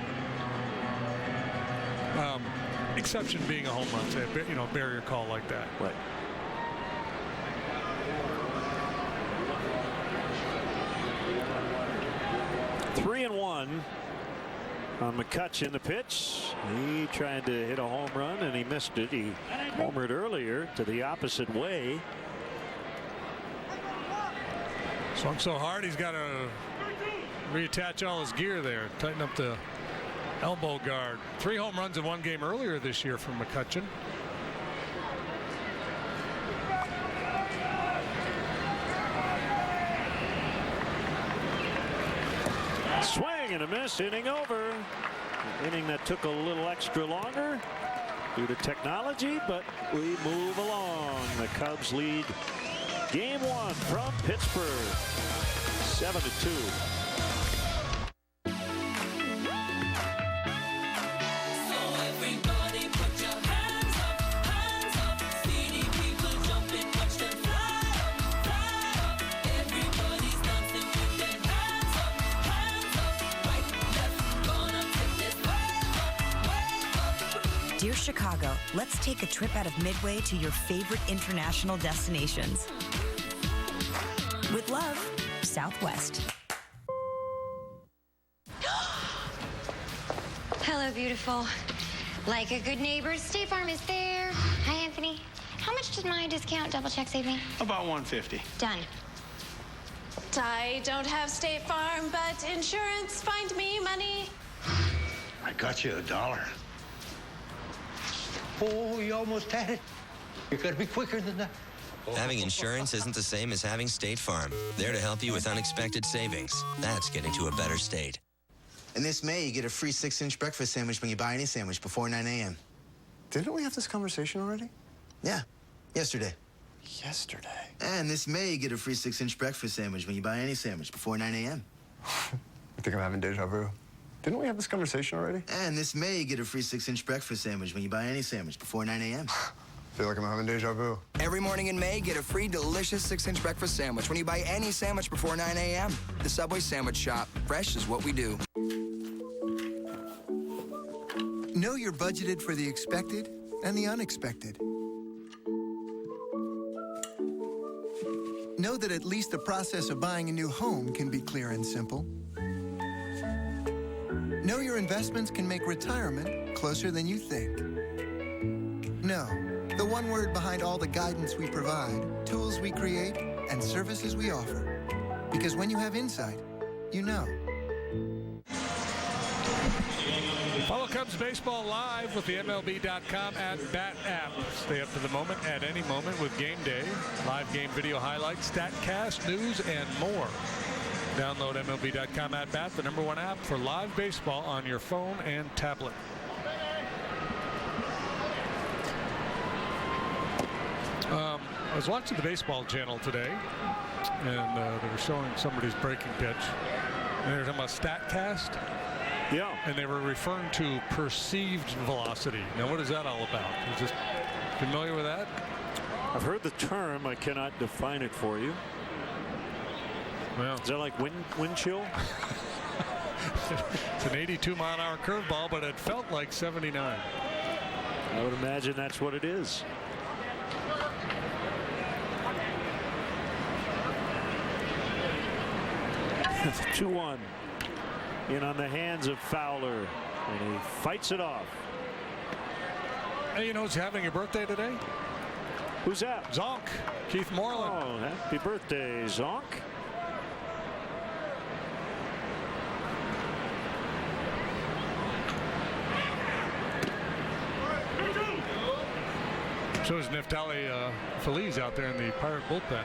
Exception being a home run, say a barrier call like that. Right. Three and one on McCutchen. The pitch. He tried to hit a home run and he missed it. He homered earlier to the opposite way. Swung so hard he's got to reattach all his gear there. Tighten up the elbow guard. 3 home runs in one game earlier this year from McCutchen. Swing and a miss. Inning over. An inning that took a little extra longer due to technology, but we move along. The Cubs lead game 1 from Pittsburgh, 7-2. Dear Chicago, let's take a trip out of Midway to your favorite international destinations. With love, Southwest. Hello, beautiful. Like a good neighbor, State Farm is there. Hi, Anthony. How much did my discount double check save me? About $150. Done. I don't have State Farm, but insurance, find me money. I got you $1. Oh, you almost had it. You're going to be quicker than that. Having insurance isn't the same as having State Farm. There to help you with unexpected savings. That's getting to a better state. And this May, you get a free 6-inch breakfast sandwich when you buy any sandwich before 9 a.m. Didn't we have this conversation already? Yeah, yesterday. Yesterday? And this May, you get a free 6-inch breakfast sandwich when you buy any sandwich before 9 a.m. I think I'm having deja vu. Didn't we have this conversation already? And this May, you get a free 6-inch breakfast sandwich when you buy any sandwich before 9 a.m. I feel like I'm having deja vu. Every morning in May, get a free delicious 6-inch breakfast sandwich when you buy any sandwich before 9 a.m. The Subway Sandwich Shop. Fresh is what we do. Know you're budgeted for the expected and the unexpected. Know that at least the process of buying a new home can be clear and simple. Know your investments can make retirement closer than you think. Know the one word behind all the guidance we provide, tools we create, and services we offer. Because when you have insight, you know. Follow Cubs baseball live with the MLB.com @BAT app. Stay up to the moment at any moment with Game Day, live game video highlights, StatCast, news, and more. Download MLB.com @BAT, the #1 app for live baseball on your phone and tablet. I was watching the baseball channel today, and they were showing somebody's breaking pitch, and they were talking about StatCast. Yeah. And they were referring to perceived velocity. Now, what is that all about? Is just familiar with that? I've heard the term. I cannot define it for you. Well, is that like wind chill? It's an 82-mile-an-hour curveball, but it felt like 79. I would imagine that's what it is. It's 2-1. In on the hands of Fowler, and he fights it off. Hey, you know who's having a birthday today? Who's that? Zonk. Keith Moreland. Oh, happy birthday, Zonk. So is Neftali Feliz out there in the Pirate bullpen.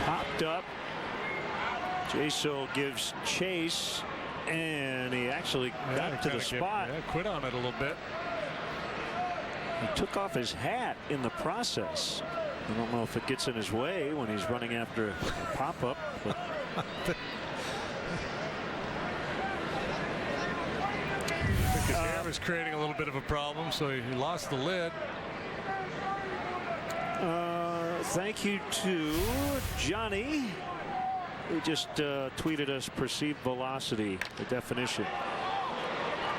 Popped up. Jaso gives chase, and he actually got to the spot. Quit on it a little bit. He took off his hat in the process. I don't know if it gets in his way when he's running after a pop-up. I think his hair was creating a little bit of a problem, so he lost the lid. Thank you to Johnny. He just tweeted us perceived velocity, the definition.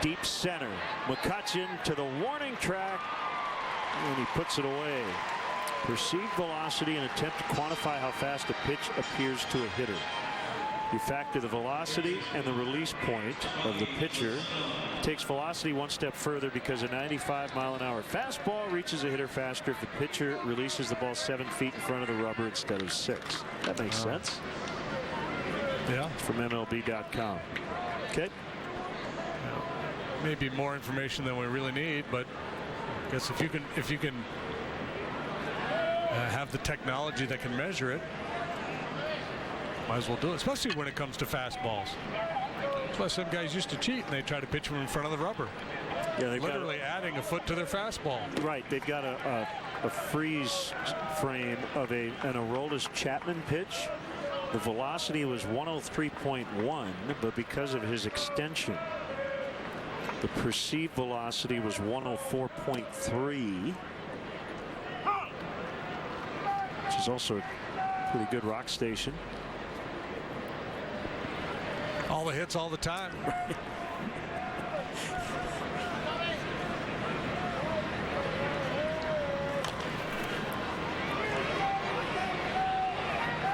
Deep center. McCutcheon to the warning track, and he puts it away. Perceived velocity, an attempt to quantify how fast a pitch appears to a hitter. You factor the velocity and the release point of the pitcher. Takes velocity one step further because a 95-mile-an-hour fastball reaches a hitter faster if the pitcher releases the ball 7 feet in front of the rubber instead of 6. That makes sense. Yeah. From MLB.com. Okay. Maybe more information than we really need, but I guess if you can have the technology that can measure it, might as well do it, especially when it comes to fastballs. That's why some guys used to cheat and they try to pitch them in front of the rubber. Yeah, they've literally adding a foot to their fastball. Right, they've got a freeze frame of an Aroldis Chapman pitch. The velocity was 103.1, but because of his extension, the perceived velocity was 104.3, which is also a pretty good rock station. All the hits all the time.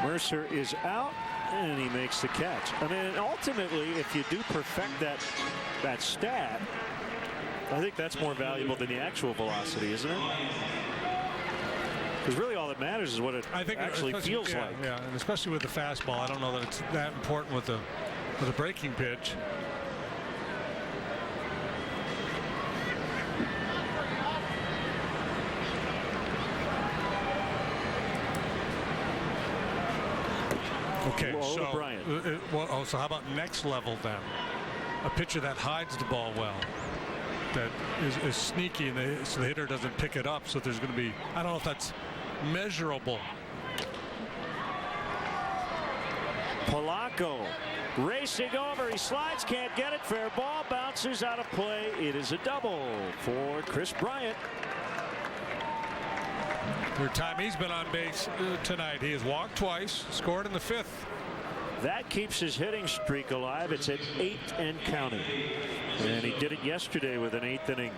Mercer is out, and he makes the catch. I mean, ultimately, if you do perfect that stat, I think that's more valuable than the actual velocity, isn't it? Because really all that matters is what it actually feels like. Yeah, and especially with the fastball, I don't know that it's that important with the breaking pitch. Okay, so how about next level then? A pitcher that hides the ball well, that is sneaky, and so the hitter doesn't pick it up. So there's going to be, I don't know if that's measurable. Polanco racing over, he slides, can't get it, fair ball, bounces out of play. It is a double for Chris Bryant. Third time he's been on base tonight. He has walked twice, scored in the 5th. That keeps his hitting streak alive. It's at 8 and counting. And he did it yesterday with an 8th inning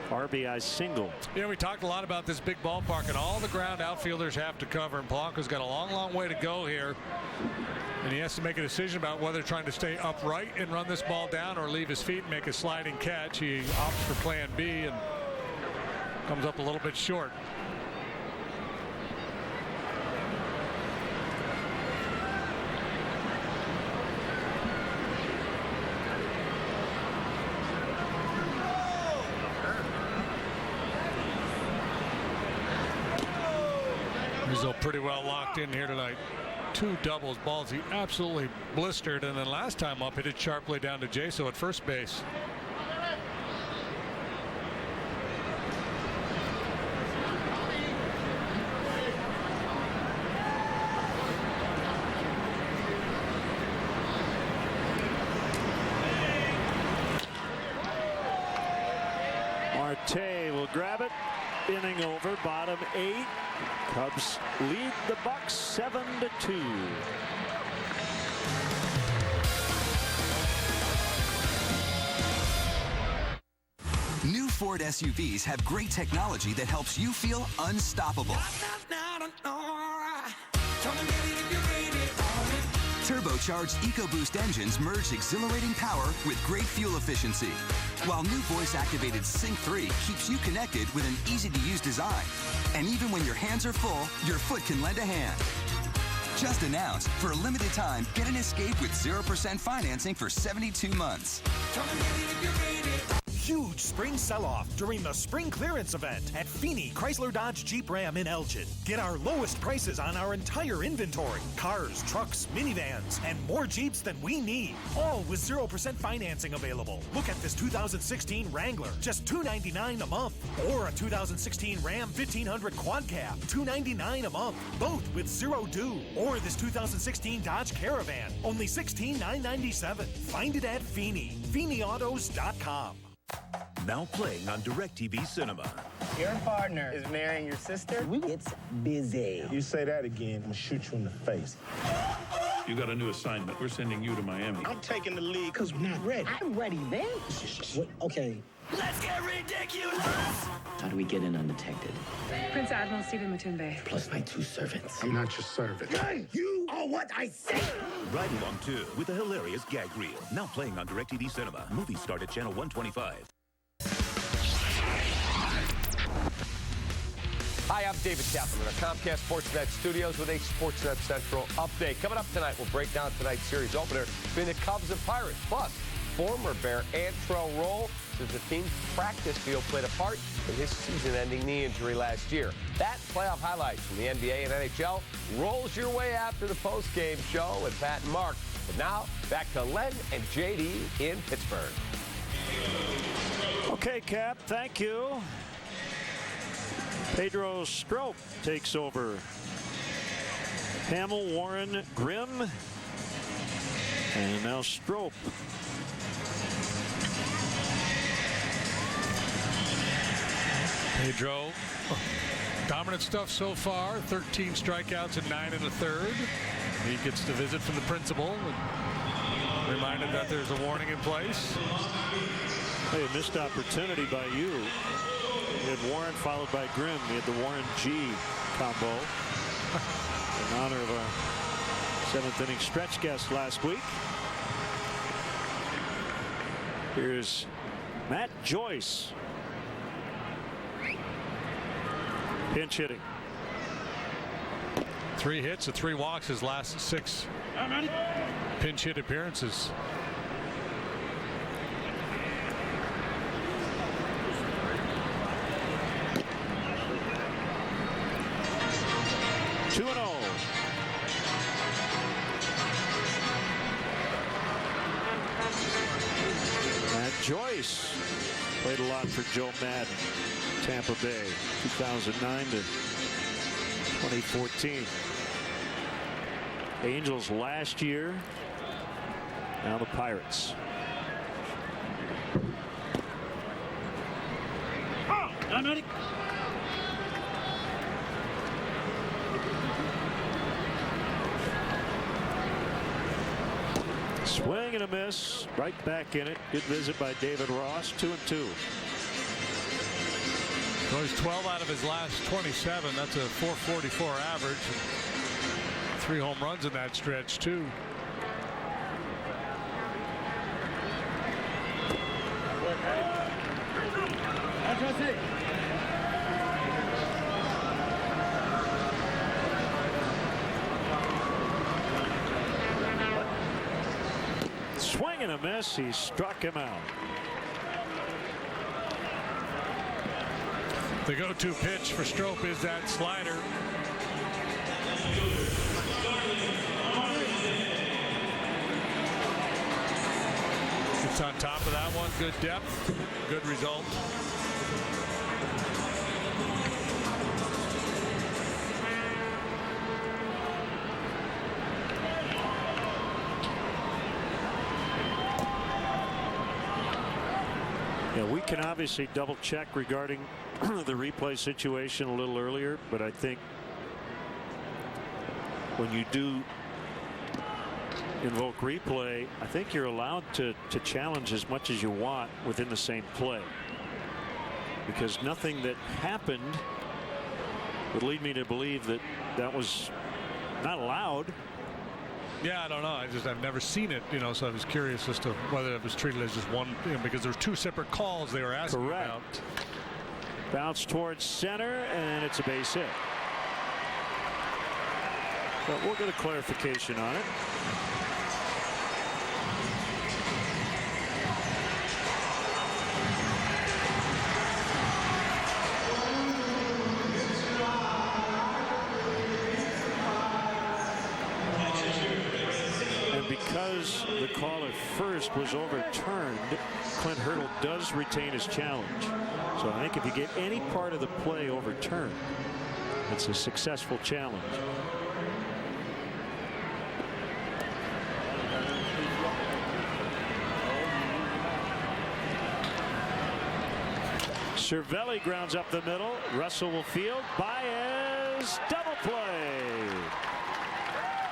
RBI single. Yeah, we talked a lot about this big ballpark and all the ground outfielders have to cover. And Polanco's got a long way to go here. And he has to make a decision about whether trying to stay upright and run this ball down or leave his feet and make a sliding catch. He opts for plan B and comes up a little bit short. Rizzo pretty well locked in here tonight. 2 doubles, balls he absolutely blistered, and then last time up hit it sharply down to Jaso at first base. Marte will grab it. Inning over, bottom 8. Cubs lead the Bucks 7-2. New Ford SUVs have great technology that helps you feel unstoppable. Turbocharged EcoBoost engines merge exhilarating power with great fuel efficiency, while new voice-activated Sync 3 keeps you connected with an easy-to-use design. And even when your hands are full, your foot can lend a hand. Just announced, for a limited time, get an Escape with 0% financing for 72 months. Huge spring sell-off during the spring clearance event at Feeney Chrysler Dodge Jeep Ram in Elgin. Get our lowest prices on our entire inventory. Cars, trucks, minivans, and more Jeeps than we need. All with 0% financing available. Look at this 2016 Wrangler, just $299 a month. Or a 2016 Ram 1500 Quad Cab, $299 a month. Both with zero due. Or this 2016 Dodge Caravan, only $16,997. Find it at Feeney. FeeneyAutos.com. Now playing on DirecTV Cinema. Your partner is marrying your sister? It's busy. You say that again, I'm gonna shoot you in the face. You got a new assignment. We're sending you to Miami. I'm taking the lead because we're not ready. I'm ready then. Okay. Let's get ridiculous! How do we get in undetected? Prince Admiral Stephen Matumbe. Plus my 2 servants. I'm not your servant. Hey, you are what I say! Ride Along 2 with a hilarious gag reel. Now playing on DirecTV Cinema. Movies start at channel 125. Hi, I'm David Kaplan at our Comcast Sportsnet studios with a Sportsnet Central update. Coming up tonight, we'll break down tonight's series opener between the Cubs and Pirates. Plus, former Bear Antrell Rolle says the team's practice field played a part in his season-ending knee injury last year. That playoff highlights from the NBA and NHL rolls your way after the post-game show with Pat and Mark. But now, back to Len and JD in Pittsburgh. Okay, Cap, thank you. Pedro Strop takes over. Hamill, Warren, Grimm, and now Strop. Pedro, dominant stuff so far. 13 strikeouts and 9 1/3. He gets the visit from the principal. Reminded that there's a warning in place. Hey, a missed opportunity by you. You had Warren followed by Grimm. You had the Warren G combo in honor of a 7th inning stretch guest last week. Here's Matt Joyce. Pinch hitting. 3 hits and 3 walks his last 6 pinch hit appearances. Joyce played a lot for Joe Madden, Tampa Bay, 2009 to 2014. Angels last year, now the Pirates. Swing and a miss, right back in it. Good visit by David Ross, 2-2. Well, he's 12 out of his last 27. That's a .444 average. 3 home runs in that stretch, too. Swing and a miss. He struck him out. The go-to pitch for Strop is that slider. It's on top of that one. Good depth. Good result. Yeah, we can obviously double check regarding the replay situation a little earlier, but I think when you do invoke replay, I think you're allowed to challenge as much as you want within the same play, because nothing that happened would lead me to believe that that was not allowed. Yeah, I don't know. I've never seen it, you know, so I was curious as to whether it was treated as just one, you know, because there were 2 separate calls they were asking about. Bounce towards center, and it's a base hit. But we'll get a clarification on it. And because the call at first was overturned, Clint Hurdle does retain his challenge. So I think if you get any part of the play overturned, it's a successful challenge. Cervelli grounds up the middle. Russell will field. Baez double play.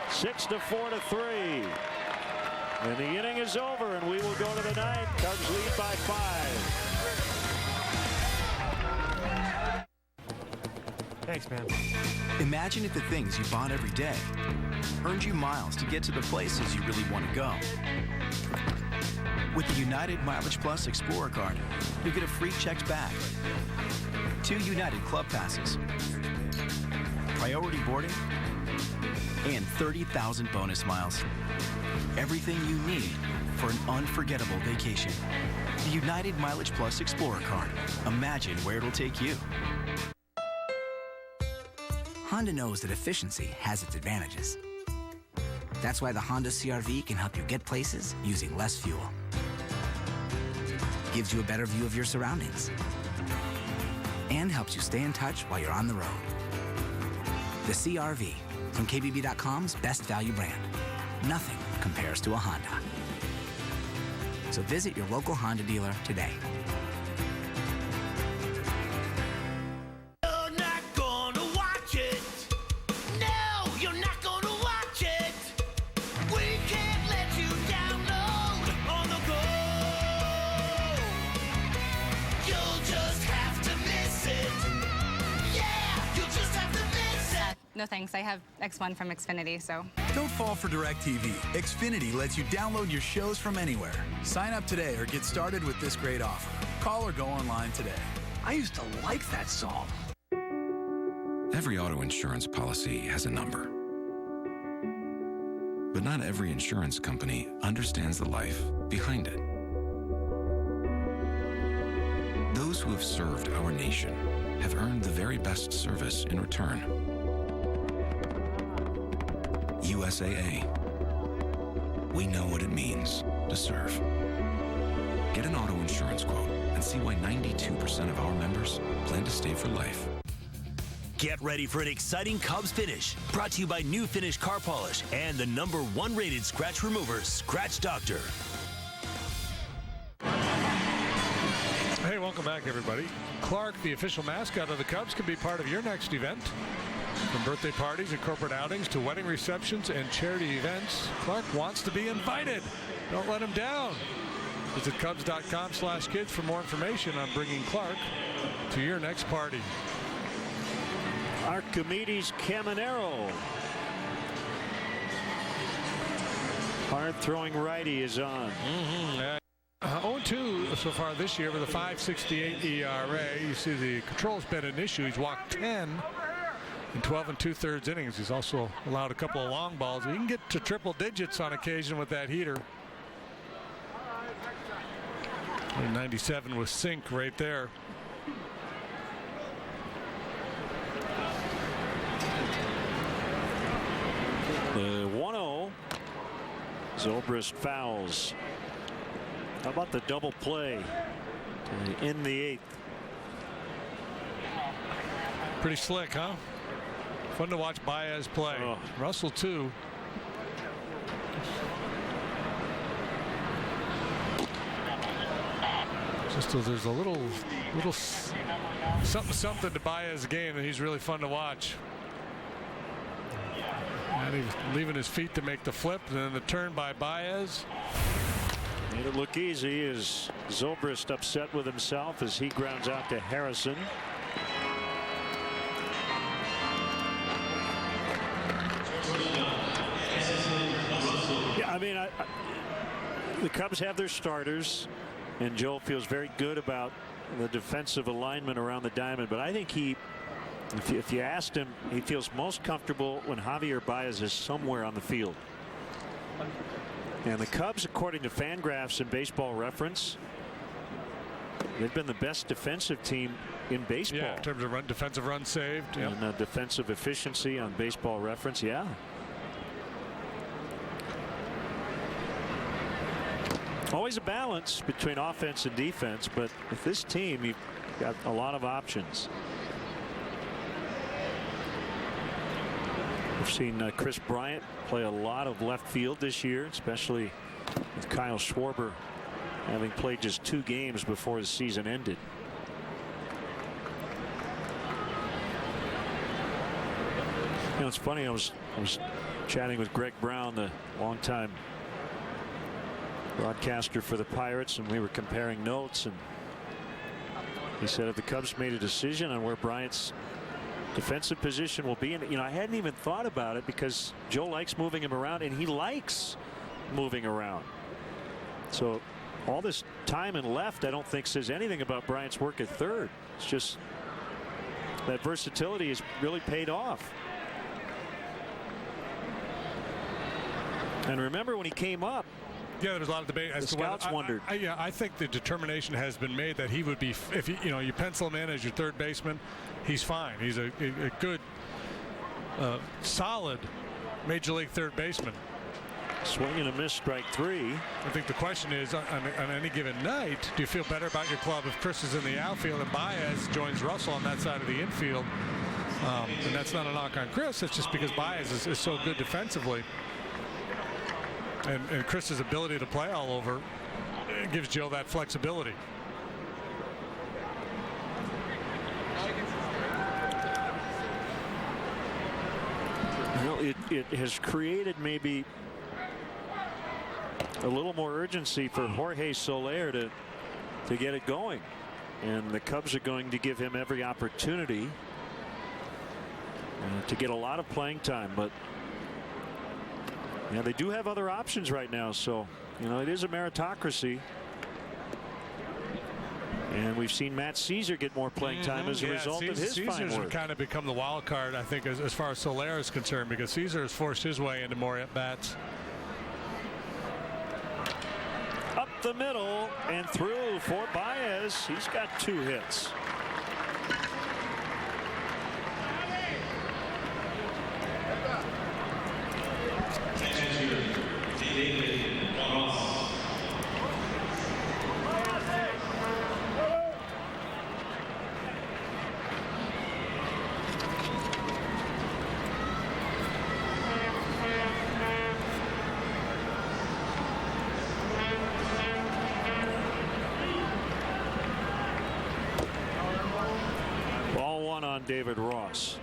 6-4-3. And the inning is over, and we will go to the ninth. Cubs lead by 5. Thanks, man. Imagine if the things you bought every day earned you miles to get to the places you really want to go. With the United Mileage Plus Explorer card, you get a free checked bag, 2 United Club passes, priority boarding, and 30,000 bonus miles. Everything you need for an unforgettable vacation. The United Mileage Plus Explorer card. Imagine where it'll take you. Honda knows that efficiency has its advantages. That's why the Honda CR-V can help you get places using less fuel. Gives you a better view of your surroundings. And helps you stay in touch while you're on the road. The CR-V, from KBB.com's best value brand. Nothing compares to a Honda. So visit your local Honda dealer today. No thanks, I have X1 from Xfinity, so. Don't fall for DirecTV. Xfinity lets you download your shows from anywhere. Sign up today or get started with this great offer. Call or go online today. I used to like that song. Every auto insurance policy has a number. But not every insurance company understands the life behind it. Those who have served our nation have earned the very best service in return. USAA. We know what it means to serve. Get an auto insurance quote and see why 92% of our members plan to stay for life. Get ready for an exciting Cubs finish. Brought to you by New Finish Car Polish and the #1 rated scratch remover, Scratch Doctor. Hey, welcome back, everybody. Clark, the official mascot of the Cubs, can be part of your next event. From birthday parties and corporate outings to wedding receptions and charity events, Clark wants to be invited. Don't let him down. Visit Cubs.com/kids for more information on bringing Clark to your next party. Archimedes Caminero. Hard-throwing righty is on. 0-2 so far this year with a 5.68 ERA. You see the control's been an issue. He's walked 10 in 12 2/3 innings. He's also allowed a couple of long balls. He can get to triple digits on occasion with that heater. 97 with sink right there. The 1-0. Zobrist fouls. How about the double play in the 8th? Pretty slick, huh? Fun to watch Baez play. Oh. Russell too. Just there's a little something to Baez's game, and he's really fun to watch. And he's leaving his feet to make the flip, and then the turn by Baez. Made it look easy. Is Zobrist upset with himself as he grounds out to Harrison. Yeah, I mean, the Cubs have their starters, and Joel feels very good about the defensive alignment around the diamond, but I think he If you asked him, he feels most comfortable when Javier Baez is somewhere on the field. And the Cubs, according to Fangraphs and Baseball Reference, they've been the best defensive team in baseball. Yeah, in terms of defensive runs saved. And defensive efficiency on Baseball Reference, yeah. Always a balance between offense and defense, but with this team, you've got a lot of options. We've seen Chris Bryant play a lot of left field this year, especially with Kyle Schwarber having played just 2 games before the season ended. You know, it's funny, I was chatting with Greg Brown, the longtime broadcaster for the Pirates, and we were comparing notes, and he said if the Cubs made a decision on where Bryant's defensive position will be, and you know, I hadn't even thought about it because Joe likes moving him around, and he likes moving around. So all this time and left, I don't think says anything about Bryant's work at third. It's just that versatility has really paid off. And remember when he came up, yeah, there was a lot of debate as the to scouts wondered. I think the determination has been made that he would be, if you pencil him in as your third baseman, he's fine. He's a good, solid major league third baseman. Swing and a miss, strike 3. I think the question is, on any given night, do you feel better about your club if Chris is in the outfield and Baez joins Russell on that side of the infield? And that's not a knock on Chris. It's just because Baez is so good defensively. And Chris's ability to play all over gives Joe that flexibility. Well, it has created maybe a little more urgency for Jorge Soler to get it going. And the Cubs are going to give him every opportunity to get a lot of playing time. But yeah, they do have other options right now, so you know it is a meritocracy. And we've seen Matt Caesar get more playing time as a result of his fine Caesar's work. kind of become the wild card, I think, as far as Soler is concerned, because Caesar has forced his way into more at-bats. Up the middle and through for Baez. He's got 2 hits. David Ross.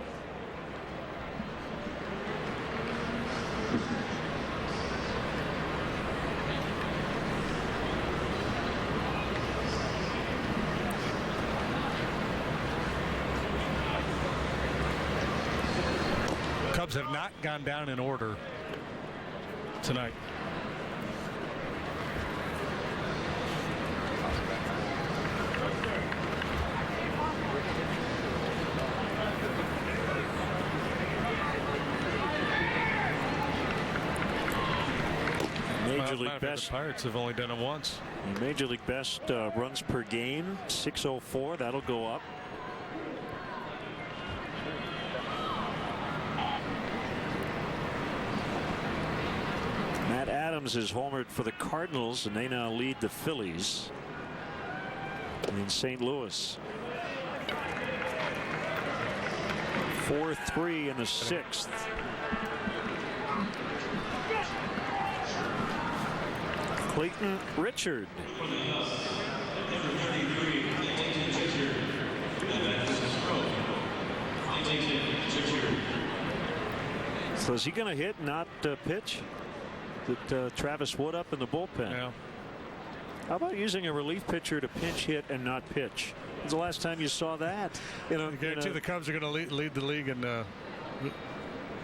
Cubs have not gone down in order tonight. Major League best. The Pirates have only done it once. Major League best runs per game, 604. That'll go up. Matt Adams is homered for the Cardinals, and they now lead the Phillies in St. Louis. 4-3 in the 6th. Clayton Richard. So is he going to hit, not pitch? That Travis Wood up in the bullpen. Yeah. How about using a relief pitcher to pinch hit and not pitch? When's the last time you saw that? I guarantee the Cubs are going to lead the league in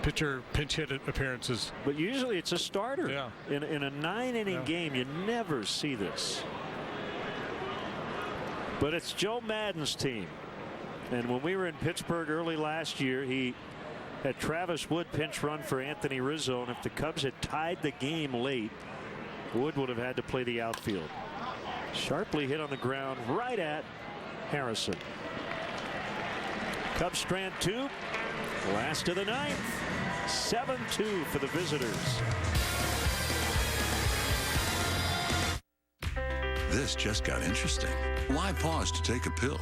pitcher pinch hit appearances. But usually it's a starter. Yeah. In a 9-inning game, you never see this. But it's Joe Maddon's team. And when we were in Pittsburgh early last year, he had Travis Wood pinch run for Anthony Rizzo, and if the Cubs had tied the game late, Wood would have had to play the outfield. Sharply hit on the ground right at Harrison. Cubs strand 2. Last of the 9th. 7-2 for the visitors. This just got interesting. Why pause to take a pill?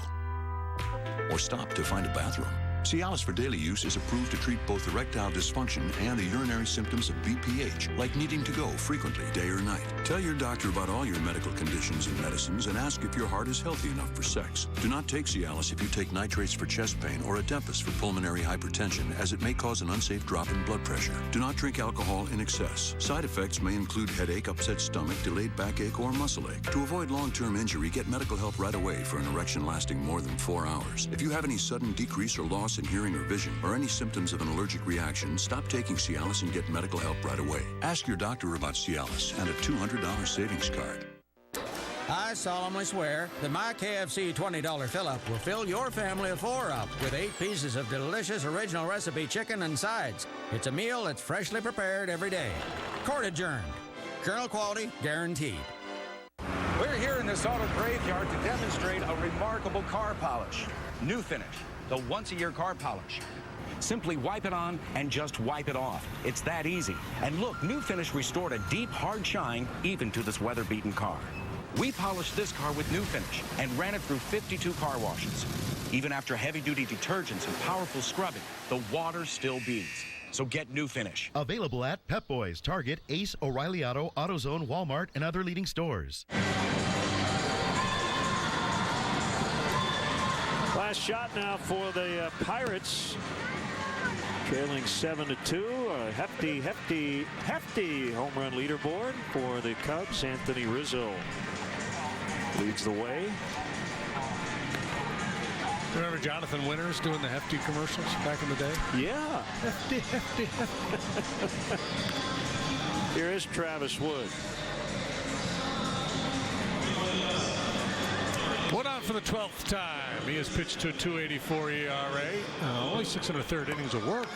Or stop to find a bathroom? Cialis for daily use is approved to treat both erectile dysfunction and the urinary symptoms of BPH, like needing to go frequently, day or night. Tell your doctor about all your medical conditions and medicines and ask if your heart is healthy enough for sex. Do not take Cialis if you take nitrates for chest pain or Adepis for pulmonary hypertension, as it may cause an unsafe drop in blood pressure. Do not drink alcohol in excess. Side effects may include headache, upset stomach, delayed backache, or muscle ache. To avoid long-term injury, get medical help right away for an erection lasting more than 4 hours. If you have any sudden decrease or loss in hearing or vision, or any symptoms of an allergic reaction, stop taking Cialis and get medical help right away. Ask your doctor about Cialis and a $200 savings card. I solemnly swear that my KFC $20 fill-up will fill your family of 4 up with 8 pieces of delicious original recipe chicken and sides. It's a meal that's freshly prepared every day. Court adjourned. Colonel quality guaranteed. We're here in this auto graveyard to demonstrate a remarkable car polish. New Finish, the once-a-year car polish. Simply wipe it on and just wipe it off. It's that easy. And look, New Finish restored a deep, hard shine even to this weather-beaten car. We polished this car with New Finish and ran it through 52 car washes. Even after heavy-duty detergents and powerful scrubbing, the water still beads. So get New Finish. Available at Pep Boys, Target, Ace, O'Reilly Auto, AutoZone, Walmart, and other leading stores. Last shot now for the Pirates. Trailing 7-2. A hefty home run leaderboard for the Cubs. Anthony Rizzo leads the way. Remember Jonathan Winters doing the hefty commercials back in the day? Yeah. Hefty. Here is Travis Wood. One out for the 12th time. He has pitched to a 2.84 ERA. Only 6 1/3 innings of work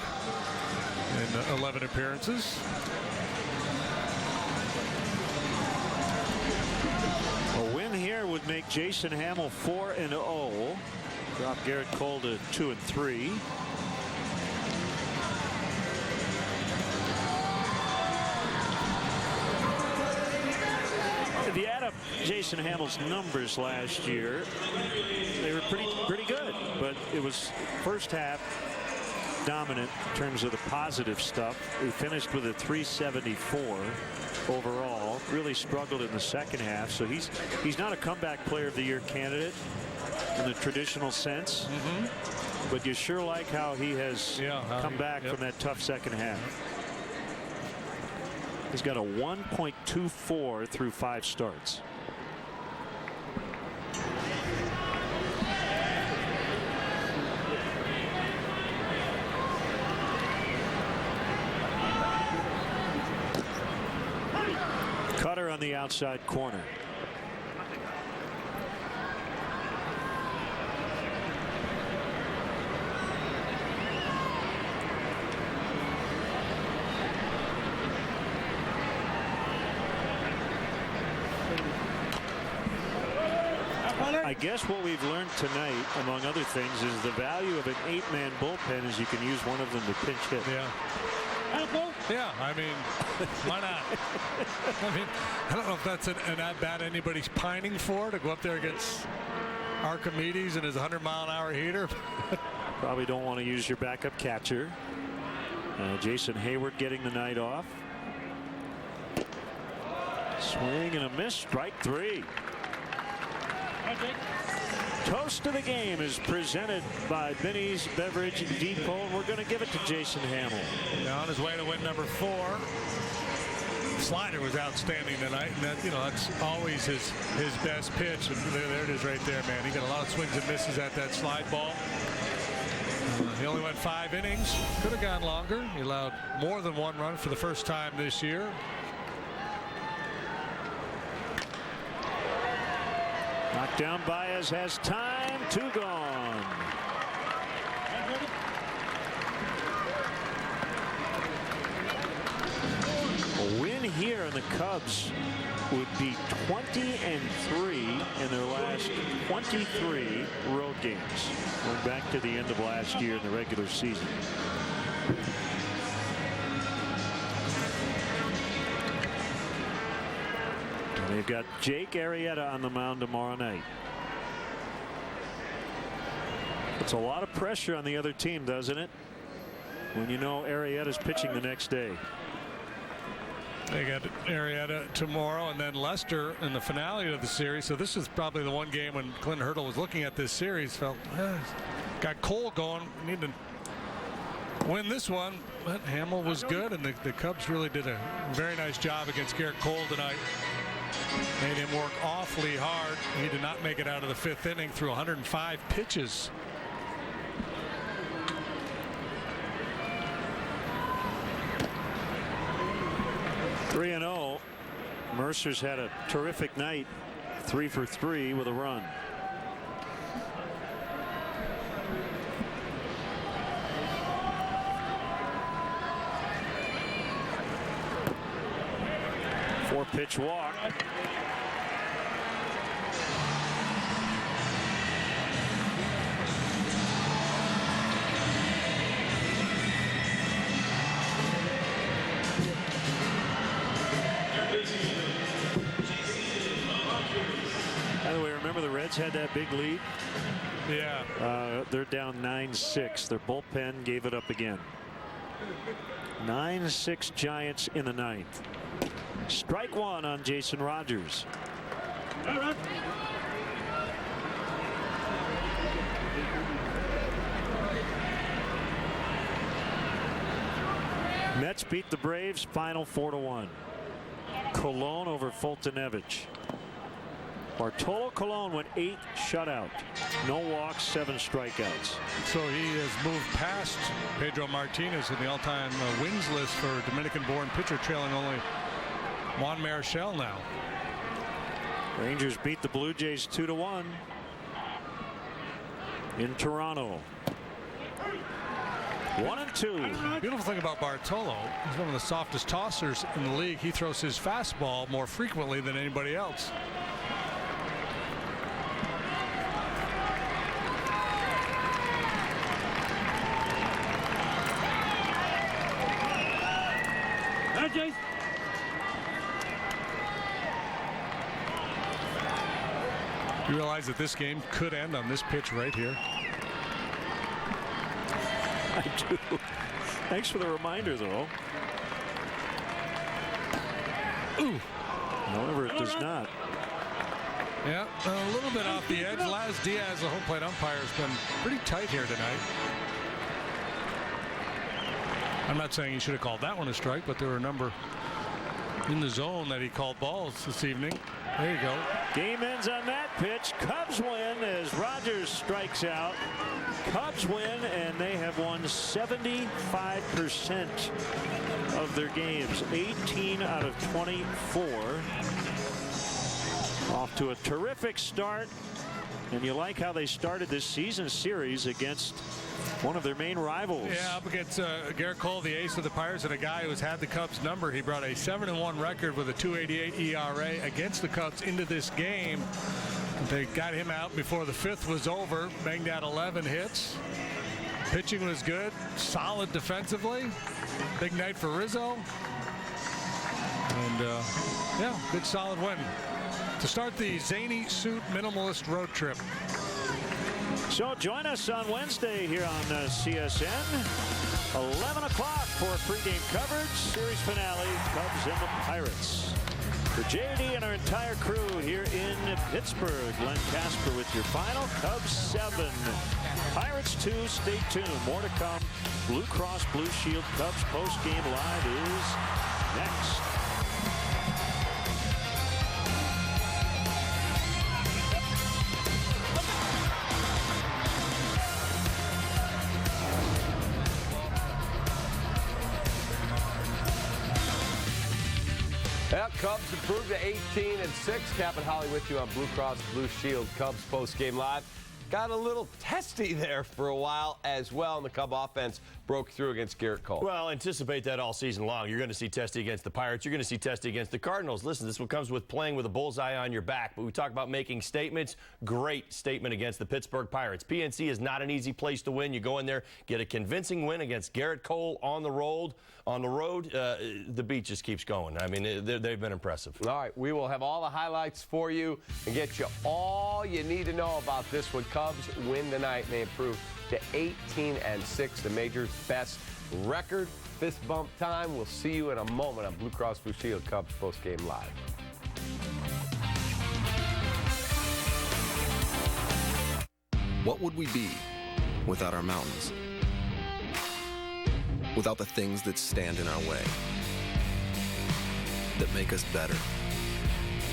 in 11 appearances. A win here would make Jason Hamill 4-0. Drop Garrett Cole to 2-3. If you add up Jason Hamill's numbers last year, they were pretty good, but it was first half dominant in terms of the positive stuff. He finished with a 374 overall. Really struggled in the second half, so he's not a comeback player of the year candidate in the traditional sense. But you sure like how he has come back from that tough second half. He's got a 1.24 through 5 starts. Cutter on the outside corner. I guess what we've learned tonight, among other things, is the value of an 8-man bullpen is you can use one of them to pinch hit. Yeah, I mean, why not? I mean, I don't know if that's an at-bat anybody's pining for, to go up there against Archimedes and his 100-mile-an-hour heater. Probably don't want to use your backup catcher. Jason Hayward getting the night off. Swing and a miss, strike 3. Toast of the game is presented by Binny's Beverage Depot, and we're going to give it to Jason Hamill. On his way to win number 4. Slider was outstanding tonight, and that's always his best pitch. And there it is right there, man. He got a lot of swings and misses at that slide ball. He only went 5 innings. Could have gone longer. He allowed more than 1 run for the first time this year. Knocked down. Baez has time. 2 gone. here, and the Cubs would be 20-3 in their last 23 road games, going back to the end of last year in the regular season. And they've got Jake Arrieta on the mound tomorrow night. It's a lot of pressure on the other team, doesn't it? When you know Arrieta's pitching the next day. They got Arrieta tomorrow and then Lester in the finale of the series. So this is probably the one game when Clint Hurdle was looking at this series, felt, got Cole going, need to win this one. But Hamill was good, and the Cubs really did a very nice job against Garrett Cole tonight. Made him work awfully hard. He did not make it out of the 5th inning through 105 pitches. Three and 0. Mercer's had a terrific night, 3 for 3 with a run. Four-pitch walk. By the way, remember the Reds had that big lead? Yeah. They're down 9-6. Their bullpen gave it up again. 9-6 Giants in the 9th. Strike one on Jason Rogers. Mets beat the Braves, final 4-1. Colon over Fultonevich. Bartolo Colon went 8 shutout. No walks, 7 strikeouts. So he has moved past Pedro Martinez in the all-time wins list for Dominican-born pitcher, trailing only Juan Marichal now. Rangers beat the Blue Jays 2-1 in Toronto. 1-2. Beautiful thing about Bartolo, he's one of the softest tossers in the league. He throws his fastball more frequently than anybody else. You realize that this game could end on this pitch right here? I do. Thanks for the reminder, though. Ooh. However, it does not. Yeah, a little bit off the edge. Laz Diaz, the home plate umpire, has been pretty tight here tonight. I'm not saying he should have called that one a strike, but there were a number in the zone that he called balls this evening. There you go. Game ends on that pitch. Cubs win as Rogers strikes out. Cubs win, and they have won 75% of their games. 18 out of 24. Off to a terrific start. And you like how they started this season series against one of their main rivals. Yeah, up against Garrett Cole, the ace of the Pirates, and a guy who's had the Cubs number. He brought a 7-1 record with a 2.88 ERA against the Cubs into this game. They got him out before the 5th was over. Banged out 11 hits. Pitching was good. Solid defensively. Big night for Rizzo. And yeah, good solid win to start the zany suit minimalist road trip. So join us on Wednesday here on CSN. 11 o'clock for pregame coverage. Series finale, Cubs and the Pirates. For JD and our entire crew here in Pittsburgh, Glenn Casper with your final. Cubs 7, Pirates 2. Stay tuned. More to come. Blue Cross Blue Shield Cubs post-game live is next. Yeah, Cubs improved to 18-6. Cap and Holly with you on Blue Cross Blue Shield Cubs post-game live. got a little testy there for a while as well, and the Cub offense broke through against Garrett Cole. Well, anticipate that all season long. You're going to see testy against the Pirates. You're going to see testy against the Cardinals. Listen, this is what comes with playing with a bullseye on your back. But we talk about making statements. Great statement against the Pittsburgh Pirates. PNC is not an easy place to win. You go in there, get a convincing win against Garrett Cole on the road. The beat just keeps going. I mean, they've been impressive. All right, we will have all the highlights for you and get you all you need to know about this one. Cubs win tonight and they improve to 18-6, the major's best record. Fist bump time. We'll see you in a moment on Blue Cross Blue Shield Cubs postgame live. What would we be without our mountains? Without the things that stand in our way, that make us better?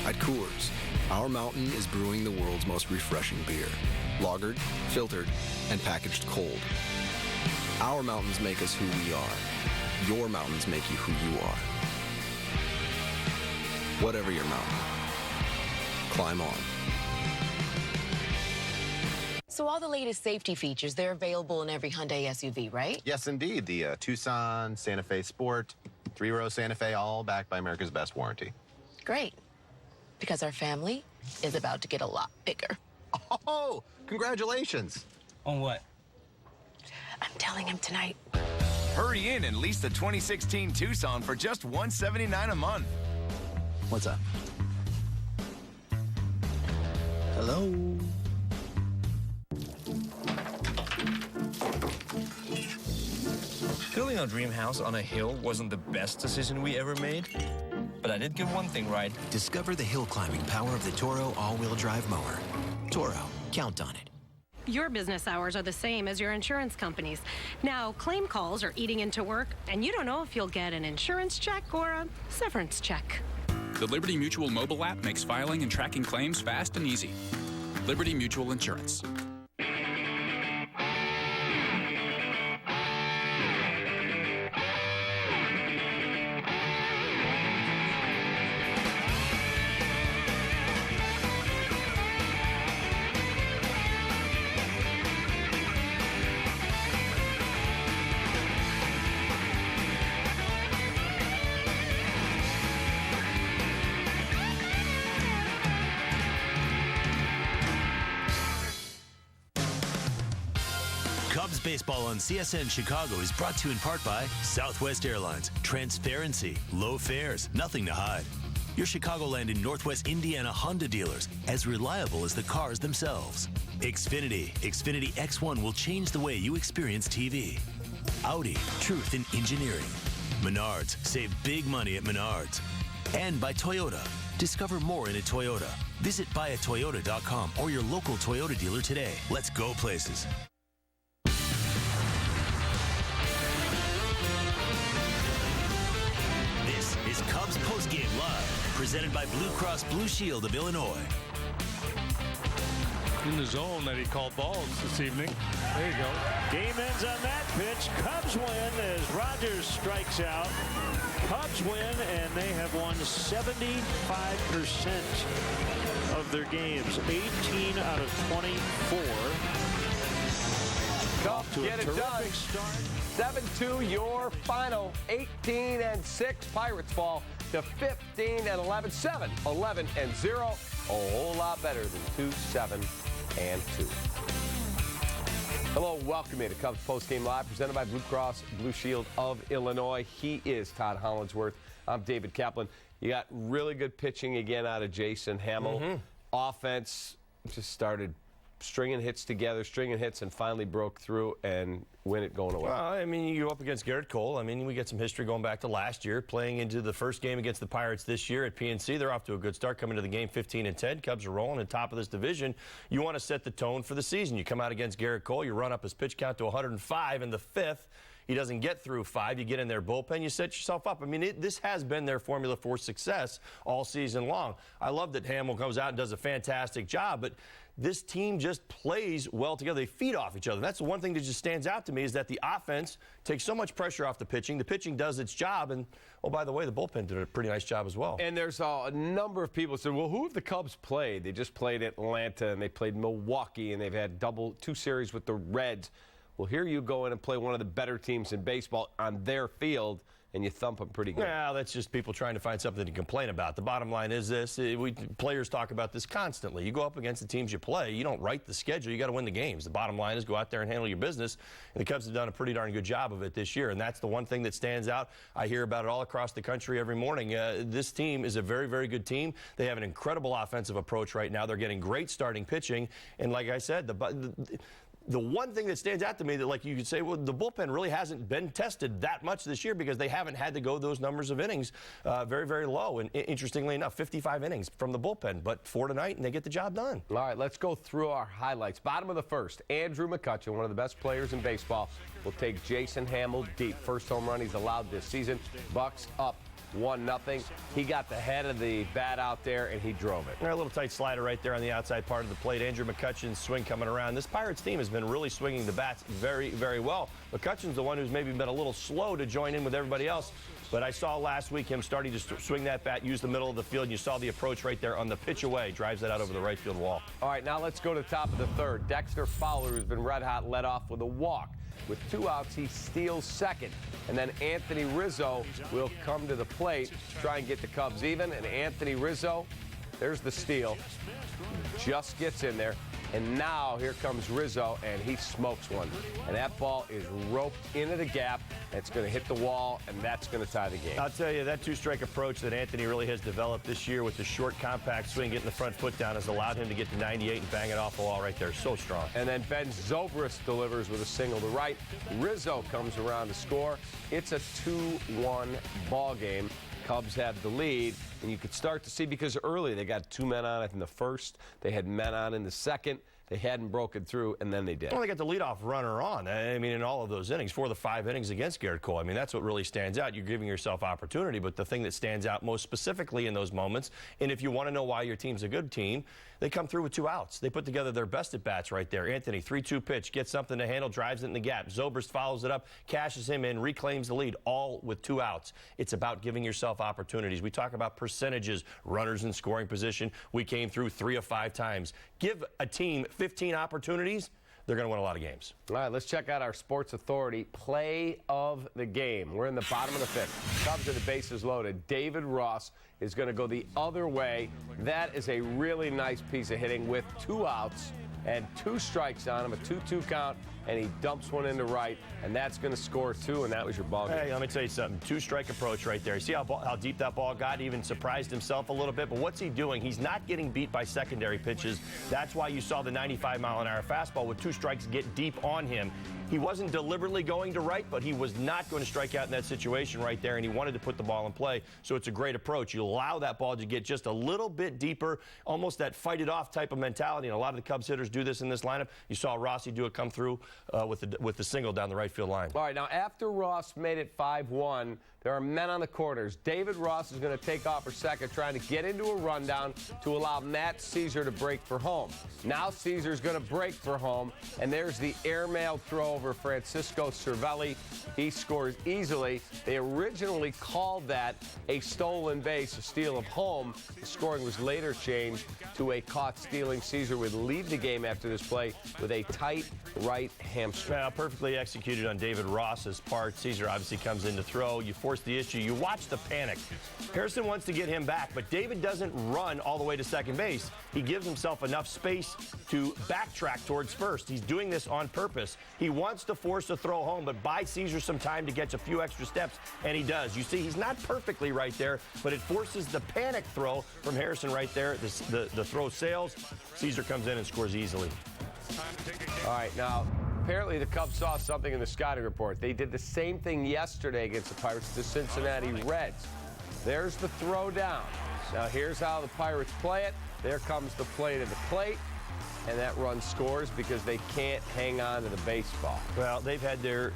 At Coors, our mountain is brewing the world's most refreshing beer. Lagered, filtered, and packaged cold. Our mountains make us who we are. Your mountains make you who you are. Whatever your mountain, climb on. So all the latest safety features, they're available in every Hyundai SUV, right? Yes, indeed. The Tucson, Santa Fe Sport, 3-row Santa Fe, all backed by America's best warranty. Great. Because our family is about to get a lot bigger. Oh, congratulations. On what? I'm telling him tonight. Hurry in and lease the 2016 Tucson for just $179 a month. What's up? Hello? Building our dream house on a hill wasn't the best decision we ever made, but I did get one thing right. Discover the hill climbing power of the Toro all-wheel drive mower. Toro, count on it. Your business hours are the same as your insurance company's. Now, claim calls are eating into work, and you don't know if you'll get an insurance check or a severance check. The Liberty Mutual mobile app makes filing and tracking claims fast and easy. Liberty Mutual Insurance. Cubs baseball on CSN Chicago is brought to you in part by Southwest Airlines. Transparency, low fares, nothing to hide. Your Chicagoland and Northwest Indiana Honda dealers, as reliable as the cars themselves. Xfinity X1 will change the way you experience TV. Audi, truth in engineering. Menards, save big money at Menards. And by Toyota. Discover more in a Toyota. Visit buyatoyota.com or your local Toyota dealer today. Let's go places. This is Cubs Postgame Live, presented by Blue Cross Blue Shield of Illinois. In the zone that he called balls this evening. There you go. Game ends on that pitch. Cubs win as Rogers strikes out. Cubs win, and they have won 75% of their games. 18 out of 24. Cubs get it done. 7-2 your final. 18-6 Pirates fall to 15-11. 7-11-0. A whole lot better than 2-7-2. Hello, welcome to Cubs Postgame Live, presented by Blue Cross Blue Shield of Illinois. He is Todd Hollandsworth. I'm David Kaplan. You got really good pitching again out of Jason Hamill. Offense just started stringing hits together, and finally broke through and win it going away. Well, I mean, you go up against Garrett Cole. I mean, we get some history going back to last year, playing into the first game against the Pirates this year at PNC. They're off to a good start, coming to the game 15-10. Cubs are rolling at top of this division. You want to set the tone for the season. You come out against Garrett Cole, you run up his pitch count to 105 in the fifth. he doesn't get through 5, you get in their bullpen, you set yourself up. I mean, this has been their formula for success all season long. I love that Hamill comes out and does a fantastic job, but this team just plays well together. They feed off each other. That's the one thing that just stands out to me, is that the offense takes so much pressure off the pitching. The pitching does its job, and, oh, by the way, the bullpen did a pretty nice job as well. And there's a number of people who said, well, who have the Cubs played? They just played Atlanta, and they played Milwaukee, and they've had 2 series with the Reds. Well, here you go in and play one of the better teams in baseball on their field, and you thump them pretty good. Yeah, that's just people trying to find something to complain about. The bottom line is this. Players talk about this constantly. You go up against the teams you play. You don't write the schedule. You got to win the games. The bottom line is go out there and handle your business. And the Cubs have done a pretty darn good job of it this year, and that's the one thing that stands out. I hear about it all across the country every morning. This team is a very, very good team. They have an incredible offensive approach right now. They're getting great starting pitching. And like I said, the one thing that stands out to me that, like, you could say, well, the bullpen really hasn't been tested that much this year because they haven't had to go those numbers of innings very, very low. And interestingly enough, 55 innings from the bullpen, but 4 tonight, and they get the job done. All right, let's go through our highlights. Bottom of the first, Andrew McCutchen, one of the best players in baseball, will take Jason Hamill deep. First home run he's allowed this season. Bucks up 1-0. He got the head of the bat out there, and he drove it. A little tight slider right there on the outside part of the plate. Andrew McCutchen's swing coming around. This Pirates team has been really swinging the bats very, very well. McCutchen's the one who's maybe been a little slow to join in with everybody else. But I saw last week him starting to swing that bat, use the middle of the field, and you saw the approach right there on the pitch away. Drives that out over the right field wall. All right, now let's go to the top of the third. Dexter Fowler, who's been red hot, led off with a walk. With 2 outs, he steals second. And then Anthony Rizzo will come to the plate, try and get the Cubs even. And Anthony Rizzo, there's the steal, just gets in there. And now here comes Rizzo, and he smokes one. And that ball is roped into the gap. It's going to hit the wall, and that's going to tie the game. I'll tell you, that 2-strike approach that Anthony really has developed this year with the short, compact swing, getting the front foot down, has allowed him to get to 98 and bang it off the wall right there. So strong. And then Ben Zobrist delivers with a single to right. Rizzo comes around to score. It's a 2-1 ball game. Cubs have the lead, and you could start to see, because early they got 2 men on in the first, they had men on in the second, they hadn't broken through, and then they did. Well, they got the leadoff runner on. I mean, in all of those innings, 4 of the 5 innings against Garrett Cole. I mean, that's what really stands out. You're giving yourself opportunity, but the thing that stands out most specifically in those moments, and if you want to know why your team's a good team, they come through with 2 outs. They put together their best at-bats right there. Anthony, 3-2 pitch, gets something to handle, drives it in the gap. Zobrist follows it up, cashes him in, reclaims the lead, all with 2 outs. It's about giving yourself opportunities. We talk about percentages, runners in scoring position. We came through 3 of 5 times. Give a team 15 opportunities, they're going to win a lot of games. All right, let's check out our Sports Authority play of the game. We're in the bottom of the 5th. Cubs are the bases loaded. David Ross is going to go the other way. That is a really nice piece of hitting with 2 outs and 2 strikes on him, a 2-2 count, and he dumps one into right, and that's going to score 2, and that was your ball game. Hey, let me tell you something. 2-strike approach right there. You see how deep that ball got? He even surprised himself a little bit, but what's he doing? He's not getting beat by secondary pitches. That's why you saw the 95-mile-an-hour fastball with 2 strikes get deep on him. He wasn't deliberately going to right, but he was not going to strike out in that situation right there, and he wanted to put the ball in play, so it's a great approach. You allow that ball to get just a little bit deeper, almost that fight-it-off type of mentality, and a lot of the Cubs hitters do this in this lineup. You saw Rossi do it come through with the single down the right field line. All right, now after Ross made it 5-1, there are men on the corners. David Ross is going to take off for second, trying to get into a rundown to allow Matt Caesar to break for home. Now Caesar's going to break for home, and there's the airmail throw over Francisco Cervelli. He scores easily. They originally called that a stolen base, a steal of home. The scoring was later changed to a caught stealing. Caesar would leave the game after this play with a tight right hamstring. Well, perfectly executed on David Ross's part. Caesar obviously comes in to throw. You force the issue. You watch the panic. Harrison wants to get him back, but David doesn't run all the way to second base. He gives himself enough space to backtrack towards first. He's doing this on purpose. He wants to force a throw home, but buy Caesar some time to get a few extra steps, and he does. You see, he's not perfectly right there, but it forces the panic throw from Harrison right there. The throw sails. Caesar comes in and scores easily. All right, now, apparently the Cubs saw something in the scouting report. They did the same thing yesterday against the Pirates, the Cincinnati Reds. There's the throw down. Now, here's how the Pirates play it. There comes the play to the plate. and that run scores because they can't hang on to the baseball. Well, they've had their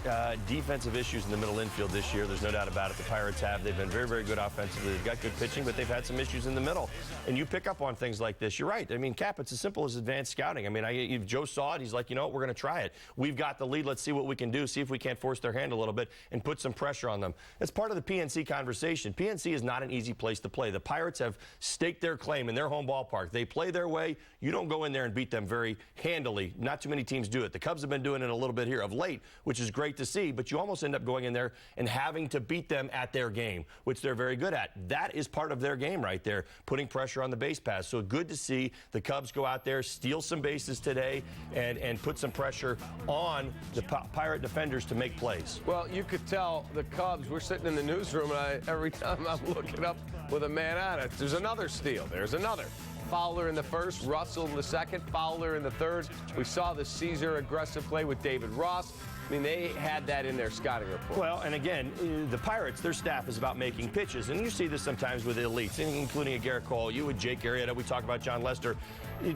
defensive issues in the middle infield this year. There's no doubt about it. The Pirates have. They've been very, very good offensively. They've got good pitching, but they've had some issues in the middle. And you pick up on things like this. You're right. I mean, Cap, it's as simple as advanced scouting. I mean, if Joe saw it, he's like, you know what, we're going to try it. We've got the lead. Let's see what we can do. See if we can't force their hand a little bit and put some pressure on them. That's part of the PNC conversation. PNC is not an easy place to play. The Pirates have staked their claim in their home ballpark. They play their way. You don't go in there and beat them very handily. Not too many teams do it. The Cubs have been doing it a little bit here of late, which is great to see, but you almost end up going in there and having to beat them at their game, which they're very good at. That is part of their game right there, putting pressure on the base paths. So good to see the Cubs go out there, steal some bases today, and put some pressure on the Pirate defenders to make plays. Well, you could tell the Cubs, we're sitting in the newsroom, and every time I'm looking up with a man on it, there's another steal. There's another. Fowler in the first, Russell in the second, Fowler in the third. We saw the Caesar aggressive play with David Ross. I mean, they had that in their scouting report. Well, and again, the Pirates, their staff is about making pitches. And you see this sometimes with the elites, including a Garrett Cole, you and Jake Arrieta, we talk about John Lester.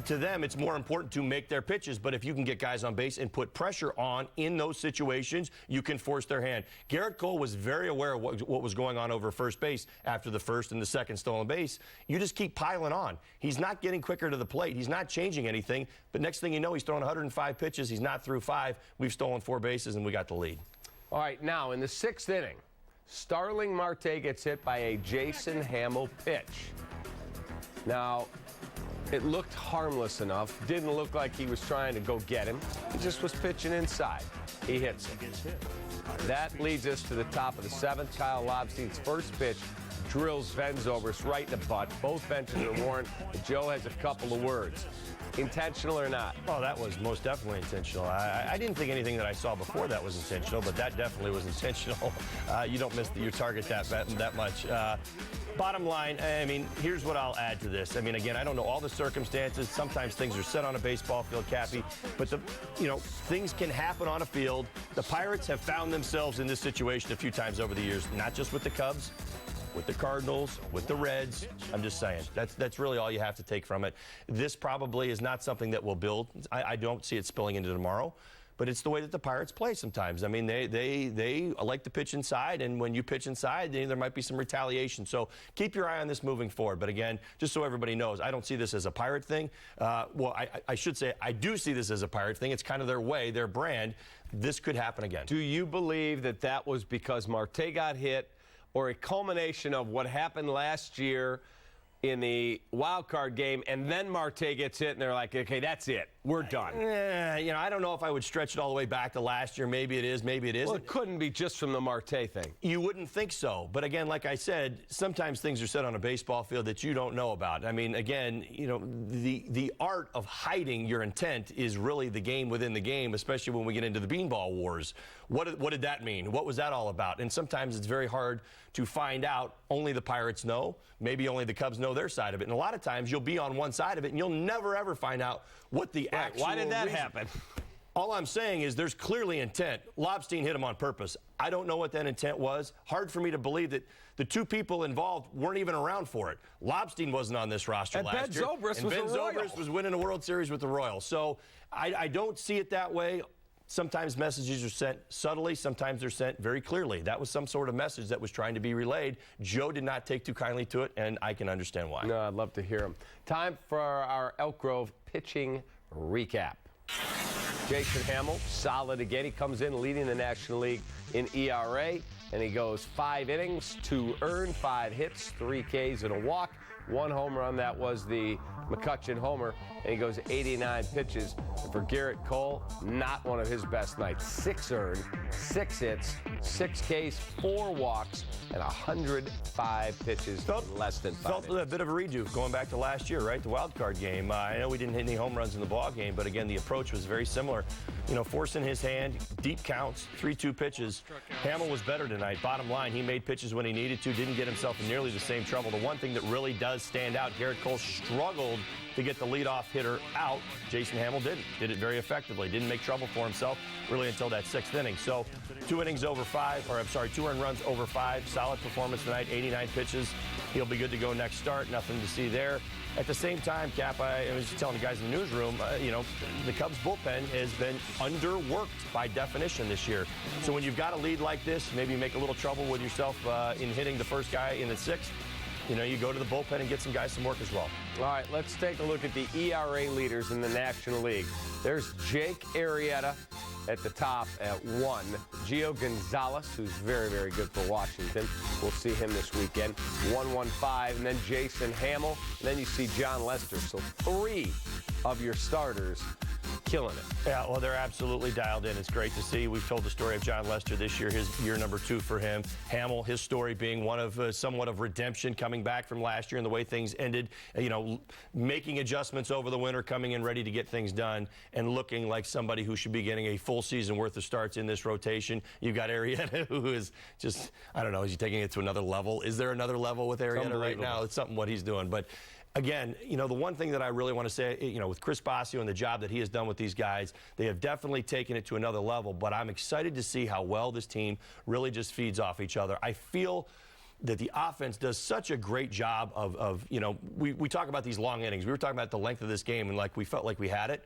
To them, it's more important to make their pitches. But if you can get guys on base and put pressure on in those situations, you can force their hand. Garrett Cole was very aware of what was going on over first base after the first and the second stolen base. You just keep piling on. He's not getting quicker to the plate. He's not changing anything. But next thing you know, he's throwing 105 pitches. He's not through 5. We've stolen 4 bases, and we got the lead. All right, now in the 6th inning, Starling Marte gets hit by a Jason Hamill pitch. Now, it looked harmless enough. Didn't look like he was trying to go get him. He just was pitching inside. He hits it. That leads us to the top of the 7th. Kyle Lobstein's first pitch drills Ven Zobrist right in the butt. Both benches are warned. Joe has a couple of words. Intentional or not? Oh, that was most definitely intentional. I didn't think anything that I saw before that was intentional, but that definitely was intentional. You don't miss your target that much. Bottom line, I mean, here's what I'll add to this. I mean, again, I don't know all the circumstances. Sometimes things are set on a baseball field, Cappy, but things can happen on a field. The Pirates have found themselves in this situation a few times over the years, not just with the Cubs, with the Cardinals, with the Reds. I'm just saying. That's really all you have to take from it. This probably is not something that will build. I don't see it spilling into tomorrow. But it's the way that the Pirates play sometimes. I mean, they like to pitch inside, and when you pitch inside, there might be some retaliation. So keep your eye on this moving forward. But again, just so everybody knows, I don't see this as a Pirate thing. Well, I should say I do see this as a Pirate thing. It's kind of their way, their brand. This could happen again. Do you believe that that was because Marte got hit, or a culmination of what happened last year in the wild card game, and then Marte gets hit, and they're like, okay, that's it. We're done. I don't know if I would stretch it all the way back to last year. Maybe it is, maybe it isn't. Well, it couldn't be just from the Marte thing. You wouldn't think so. But again, like I said, sometimes things are said on a baseball field that you don't know about. I mean, again, the art of hiding your intent is really the game within the game, especially when we get into the beanball wars. What did that mean? What was that all about? And sometimes it's very hard to find out. Only the Pirates know. Maybe only the Cubs know their side of it. And a lot of times you'll be on one side of it and you'll never, ever find out what the actual Why did that reason. happen? All I'm saying is there's clearly intent. Lobstein hit him on purpose. I don't know what that intent was. Hard for me to believe that the 2 people involved weren't even around for it. Lobstein wasn't on this roster last year. And Ben Zobrist was winning a World Series with the Royals. So I don't see it that way. Sometimes messages are sent subtly. Sometimes they're sent very clearly. That was some sort of message that was trying to be relayed. Joe did not take too kindly to it, and I can understand why. No, I'd love to hear him. Time for our Elk Grove pitching recap. Jason Hamill, solid again. He comes in leading the National League in ERA, and he goes 5 innings, 2 earned, 5 hits, 3 Ks, and a walk. 1 home run, that was the McCutchen homer, and he goes 89 pitches. And for Garrett Cole, not one of his best nights. 6 earned, 6 hits, 6 Ks, 4 walks, and 105 pitches in less than 5 Felt innings. a bit of a redo going back to last year, right? The wild card game. I know we didn't hit any home runs in the ball game, but again, the approach was very similar. Forcing his hand, deep counts, 3-2 pitches. Hamill was better tonight. Bottom line, he made pitches when he needed to, didn't get himself in nearly the same trouble. The one thing that really does stand out, Garrett Cole struggled to get the leadoff hitter out. Jason Hamill did it very effectively. Didn't make trouble for himself really until that 6th inning. So 2 innings over 5, or I'm sorry, 2 earned runs over 5. Solid performance tonight, 89 pitches. He'll be good to go next start. Nothing to see there. At the same time, Cap, I was just telling the guys in the newsroom, the Cubs bullpen has been underworked by definition this year. So when you've got a lead like this, maybe you make a little trouble with yourself in hitting the first guy in the 6th. You go to the bullpen and get some guys some work as well. All right, let's take a look at the ERA leaders in the National League. There's Jake Arrieta at the top at 1. Gio Gonzalez, who's very, very good for Washington. We'll see him this weekend. 115, and then Jason Hamill. And then you see John Lester. So 3 of your starters killing it. Yeah, well, they're absolutely dialed in. It's great to see. We've told the story of John Lester this year, his year number 2 for him. Hamill, his story being one of somewhat of redemption, coming back from last year and the way things ended, making adjustments over the winter, coming in ready to get things done, and looking like somebody who should be getting a full season worth of starts in this rotation. You've got Arrieta, who is just, I don't know, is he taking it to another level? Is there another level with Arrieta right now? It's something what he's doing. But again, the one thing that I really want to say, with Chris Bosio and the job that he has done with these guys, they have definitely taken it to another level, but I'm excited to see how well this team really just feeds off each other. I feel that the offense does such a great job of we talk about these long innings. We were talking about the length of this game and we felt like we had it,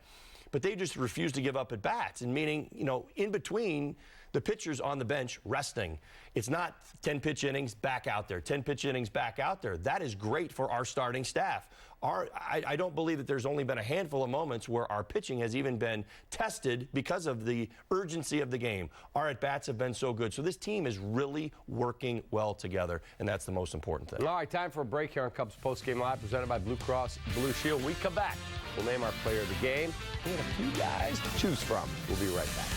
but they just refuse to give up at bats, and meaning, in between the pitchers on the bench resting. It's not 10-pitch innings back out there, 10-pitch innings back out there. That is great for our starting staff. I don't believe that there's only been a handful of moments where our pitching has even been tested because of the urgency of the game. Our at-bats have been so good. So this team is really working well together, and that's the most important thing. All right, time for a break here on Cubs Postgame Live, presented by Blue Cross Blue Shield. We come back. We'll name our player of the game. We have a few guys to choose from. We'll be right back.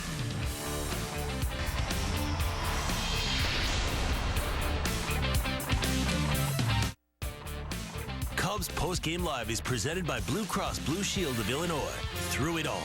Cubs Postgame Live is presented by Blue Cross Blue Shield of Illinois. Through it all.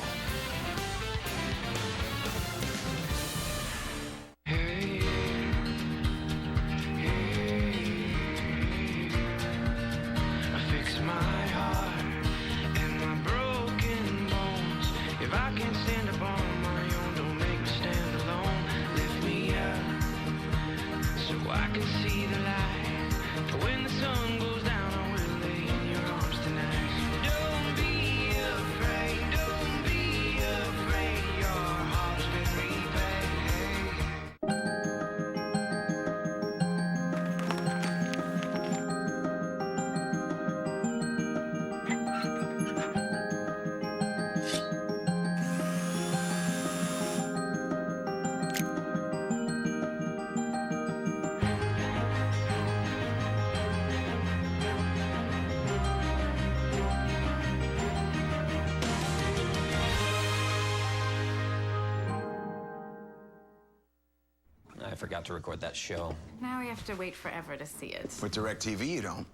I forgot to record that show. Now we have to wait forever to see it. With DirecTV, you don't.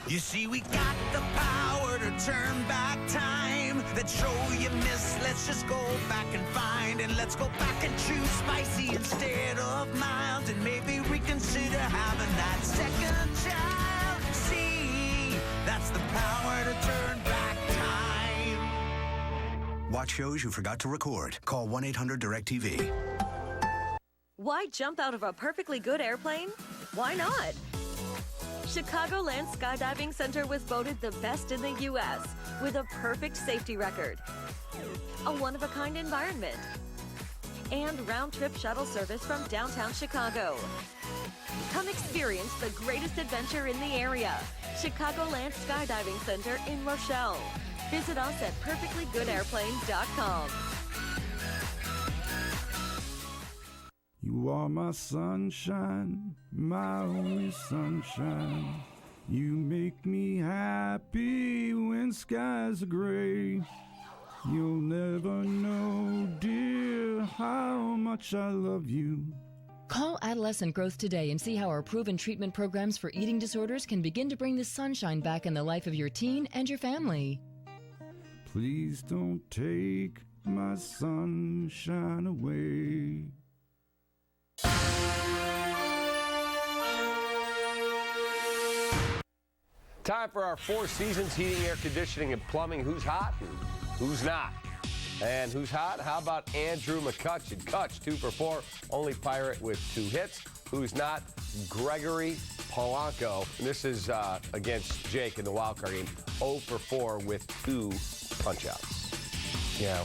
You see, we got the power to turn back time. That show you missed, let's just go back and find. And let's go back and choose spicy instead of mild. And maybe reconsider having that second child. See, that's the power to turn back time. Watch shows you forgot to record. Call 1-800-DirecTV. Why jump out of a perfectly good airplane? Why not? Chicagoland Skydiving Center was voted the best in the U.S. with a perfect safety record, a one-of-a-kind environment, and round-trip shuttle service from downtown Chicago. Come experience the greatest adventure in the area. Chicagoland Skydiving Center in Rochelle. Visit us at perfectlygoodairplane.com. You are my sunshine, my only sunshine. You make me happy when skies are gray. You'll never know, dear, how much I love you. Call Adolescent Growth today and see how our proven treatment programs for eating disorders can begin to bring the sunshine back in the life of your teen and your family. Please don't take my sunshine away. Time for our Four Seasons Heating, Air Conditioning, and Plumbing. Who's hot and who's not? And who's hot? How about Andrew McCutcheon? Cutch, 2 for 4, only Pirate with 2 hits. Who's not? Gregory Polanco. And this is against Jake in the wild card game. 0 for 4 with 2 punch-outs. Yeah,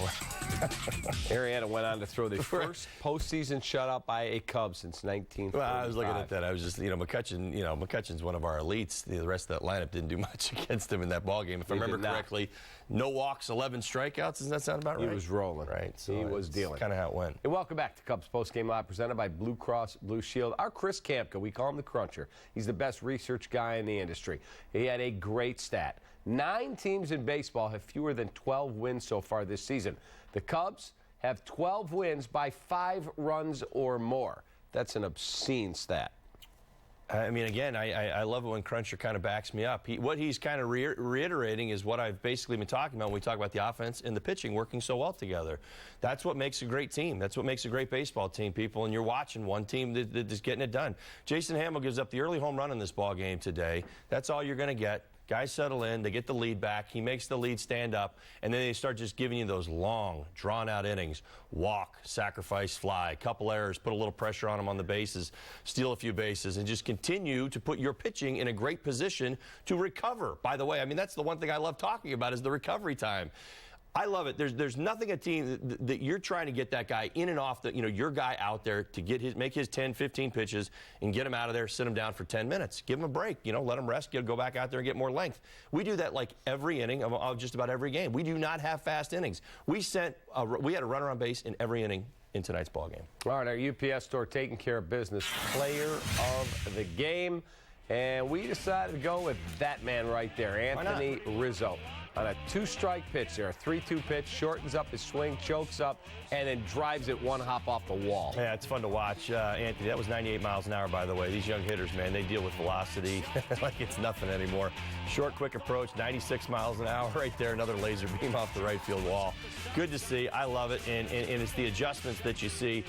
Arietta went on to throw the first postseason shutout by a Cub since 1945. Well, I was looking at that. I was just, McCutcheon's one of our elites. The rest of that lineup didn't do much against him in that ball game. If I remember correctly, no walks, 11 strikeouts. Does that sound about right? He was rolling. Right. So he was dealing. Kind of how it went. And welcome back to Cubs Postgame Live, presented by Blue Cross Blue Shield. Our Chris Kamka, we call him the Cruncher. He's the best research guy in the industry. He had a great stat. 9 teams in baseball have fewer than 12 wins so far this season. The Cubs have 12 wins by 5 runs or more. That's an obscene stat. I mean, again, I love it when Cruncher kind of backs me up. What he's kind of reiterating is what I've basically been talking about when we talk about the offense and the pitching working so well together. That's what makes a great team. That's what makes a great baseball team, people. And you're watching one team that's getting it done. Jason Hamill gives up the early home run in this ball game today. That's all you're going to get. Guys settle in, they get the lead back, he makes the lead stand up, and then they start just giving you those long, drawn-out innings. Walk, sacrifice, fly, couple errors, put a little pressure on them on the bases, steal a few bases, and just continue to put your pitching in a great position to recover. By the way, I mean, that's the one thing I love talking about is the recovery time. I love it. There's nothing a team that you're trying to get that guy in and off your guy out there to make his 10, 15 pitches and get him out of there, sit him down for 10 minutes. Give him a break, let him rest, go back out there and get more length. We do that like every inning of just about every game. We do not have fast innings. We had a runner on base in every inning in tonight's ball game. All right, our UPS store taking care of business. Player of the game. And we decided to go with that man right there, Anthony Rizzo. On a 2-strike pitch there, a 3-2 pitch, shortens up his swing, chokes up, and then drives it one hop off the wall. Yeah, it's fun to watch. Anthony, that was 98 miles an hour, by the way. These young hitters, man, they deal with velocity like it's nothing anymore. Short, quick approach, 96 miles an hour right there, another laser beam off the right field wall. Good to see. I love it, and it's the adjustments that you see,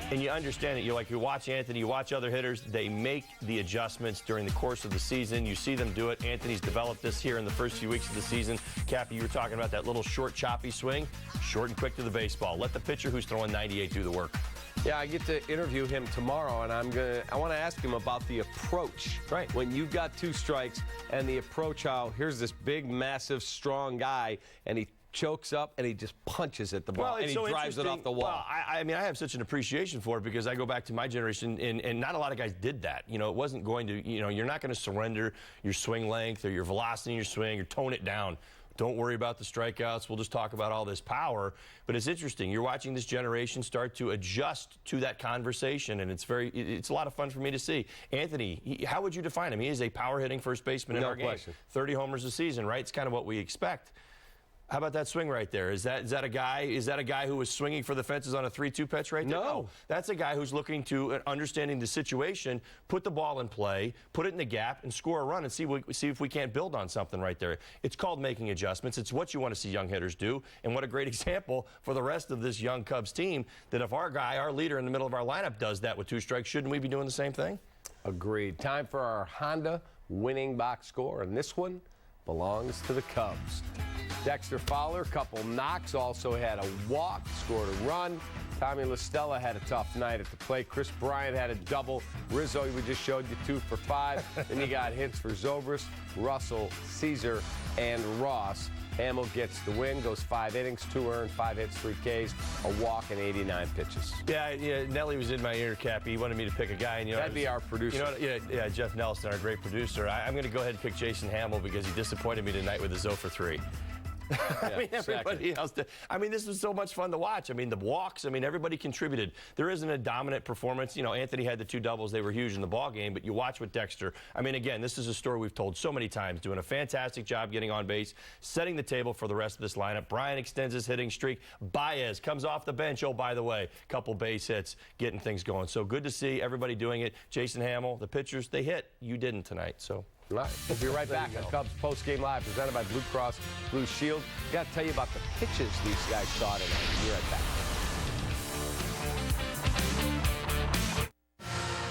and you understand it. You watch Anthony, you watch other hitters, they make the adjustments during the course of the season. You see them do it. Anthony's developed this here in the first few weeks of the season. Cappy, you were talking about that little short, choppy swing. Short and quick to the baseball. Let the pitcher who's throwing 98 do the work. Yeah, I get to interview him tomorrow, and I want to ask him about the approach. Right. When you've got 2 strikes and the approach, how here's this big, massive, strong guy, and he chokes up and he just punches at the ball and he drives it off the wall. Well, I mean, I have such an appreciation for it because I go back to my generation and not a lot of guys did that. It wasn't going to, you're not going to surrender your swing length or your velocity in your swing or tone it down. Don't worry about the strikeouts. We'll just talk about all this power. But it's interesting. You're watching this generation start to adjust to that conversation, and it's a lot of fun for me to see. Anthony, how would you define him? He is a power-hitting first baseman in our game. 30 homers a season, right? It's kind of what we expect. How about that swing right there? Is that a guy who was swinging for the fences on a 3-2 pitch right there? No. That's a guy who's looking to, understanding the situation, put the ball in play, put it in the gap, and score a run and see if we can't build on something right there. It's called making adjustments. It's what you want to see young hitters do, and what a great example for the rest of this young Cubs team that if our leader in the middle of our lineup does that with 2 strikes, shouldn't we be doing the same thing? Agreed. Time for our Honda winning box score, and this one belongs to the Cubs. Dexter Fowler, couple knocks, also had a walk, scored a run. Tommy LaStella had a tough night at the plate. Chris Bryant had a double. Rizzo, we just showed you 2 for 5. Then you got hits for Zobrist, Russell, Caesar, and Ross. Hamill gets the win, goes 5 innings, 2 earned, 5 hits, 3 Ks, a walk, and 89 pitches. Yeah, Nelly was in my ear, Cappy. He wanted me to pick a guy. And, that'd be our producer. Yeah, Jeff Nelson, our great producer. I'm going to go ahead and pick Jason Hamill because he disappointed me tonight with his 0 for 3. Everybody else did. This was so much fun to watch. The walks, everybody contributed. There isn't a dominant performance. Anthony had the 2 doubles. They were huge in the ball game, but you watch with Dexter. Again, this is a story we've told so many times, doing a fantastic job getting on base, setting the table for the rest of this lineup. Bryant extends his hitting streak. Baez comes off the bench. Oh, by the way, couple base hits, getting things going. So good to see everybody doing it. Jason Hamill, the pitchers, they hit. You didn't tonight, so. Right. We'll be right back on Cubs Postgame Live, presented by Blue Cross Blue Shield. Got to tell you about the pitches these guys saw tonight. We'll be right back.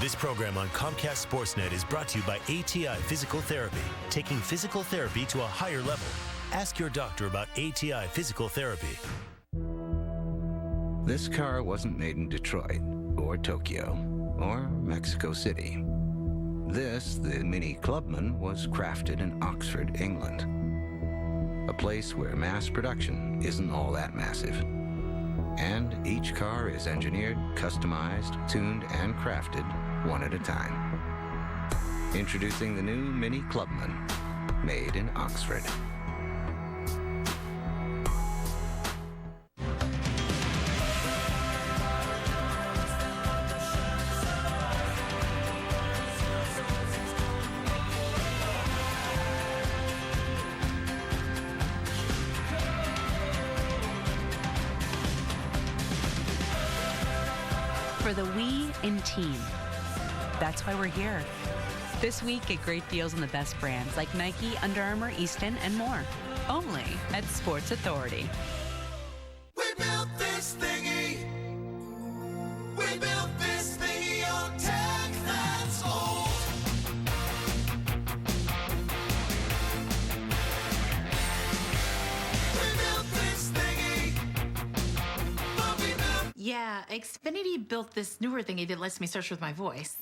This program on Comcast Sportsnet is brought to you by ATI Physical Therapy, taking physical therapy to a higher level. Ask your doctor about ATI Physical Therapy. This car wasn't made in Detroit or Tokyo or Mexico City. This, the Mini Clubman, was crafted in Oxford, England. A place where mass production isn't all that massive. And each car is engineered, customized, tuned, and crafted one at a time. Introducing the new Mini Clubman, made in Oxford. For the we in team. That's why we're here. This week, get great deals on the best brands like Nike, Under Armour, Easton, and more. Only at Sports Authority. We built this thingy. We built this thingy on tech that's old. We built this thingy. But we built. Yeah, Xfinity built this newer thingy that lets me search with my voice.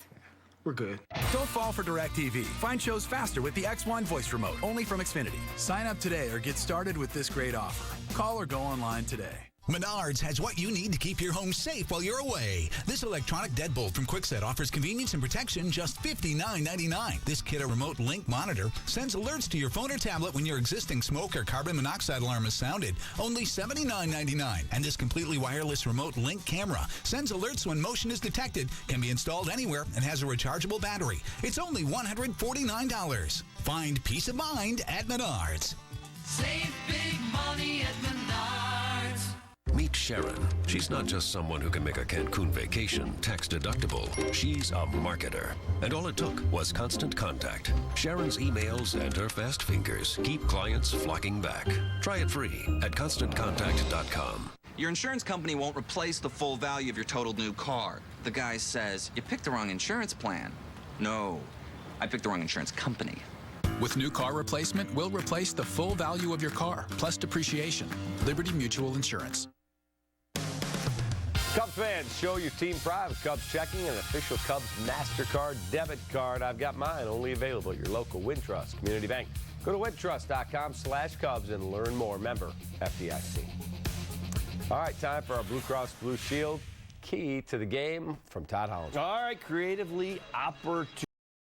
We're good. Don't fall for DirecTV. Find shows faster with the X1 voice remote, only from Xfinity. Sign up today or get started with this great offer. Call or go online today. Menards has what you need to keep your home safe while you're away. This electronic deadbolt from Kwikset offers convenience and protection just $59.99. This Kidda remote link monitor sends alerts to your phone or tablet when your existing smoke or carbon monoxide alarm is sounded. Only $79.99. And this completely wireless remote link camera sends alerts when motion is detected, can be installed anywhere, and has a rechargeable battery. It's only $149. Find peace of mind at Menards. Save big money at Menards. Meet Sharon. She's not just someone who can make a Cancun vacation tax deductible. She's a marketer. And all it took was Constant Contact. Sharon's emails and her fast fingers keep clients flocking back. Try it free at ConstantContact.com. Your insurance company won't replace the full value of your totaled new car. The guy says, you picked the wrong insurance plan. No, I picked the wrong insurance company. With new car replacement, we'll replace the full value of your car, plus depreciation. Liberty Mutual Insurance. Cubs fans, show your team pride with Cubs checking an official Cubs MasterCard debit card. I've got mine, only available at your local Wintrust Community Bank. Go to wintrust.com/Cubs and learn more. Member FDIC. All right, time for our Blue Cross Blue Shield key to the game from Todd Holland. All right, creatively opportune.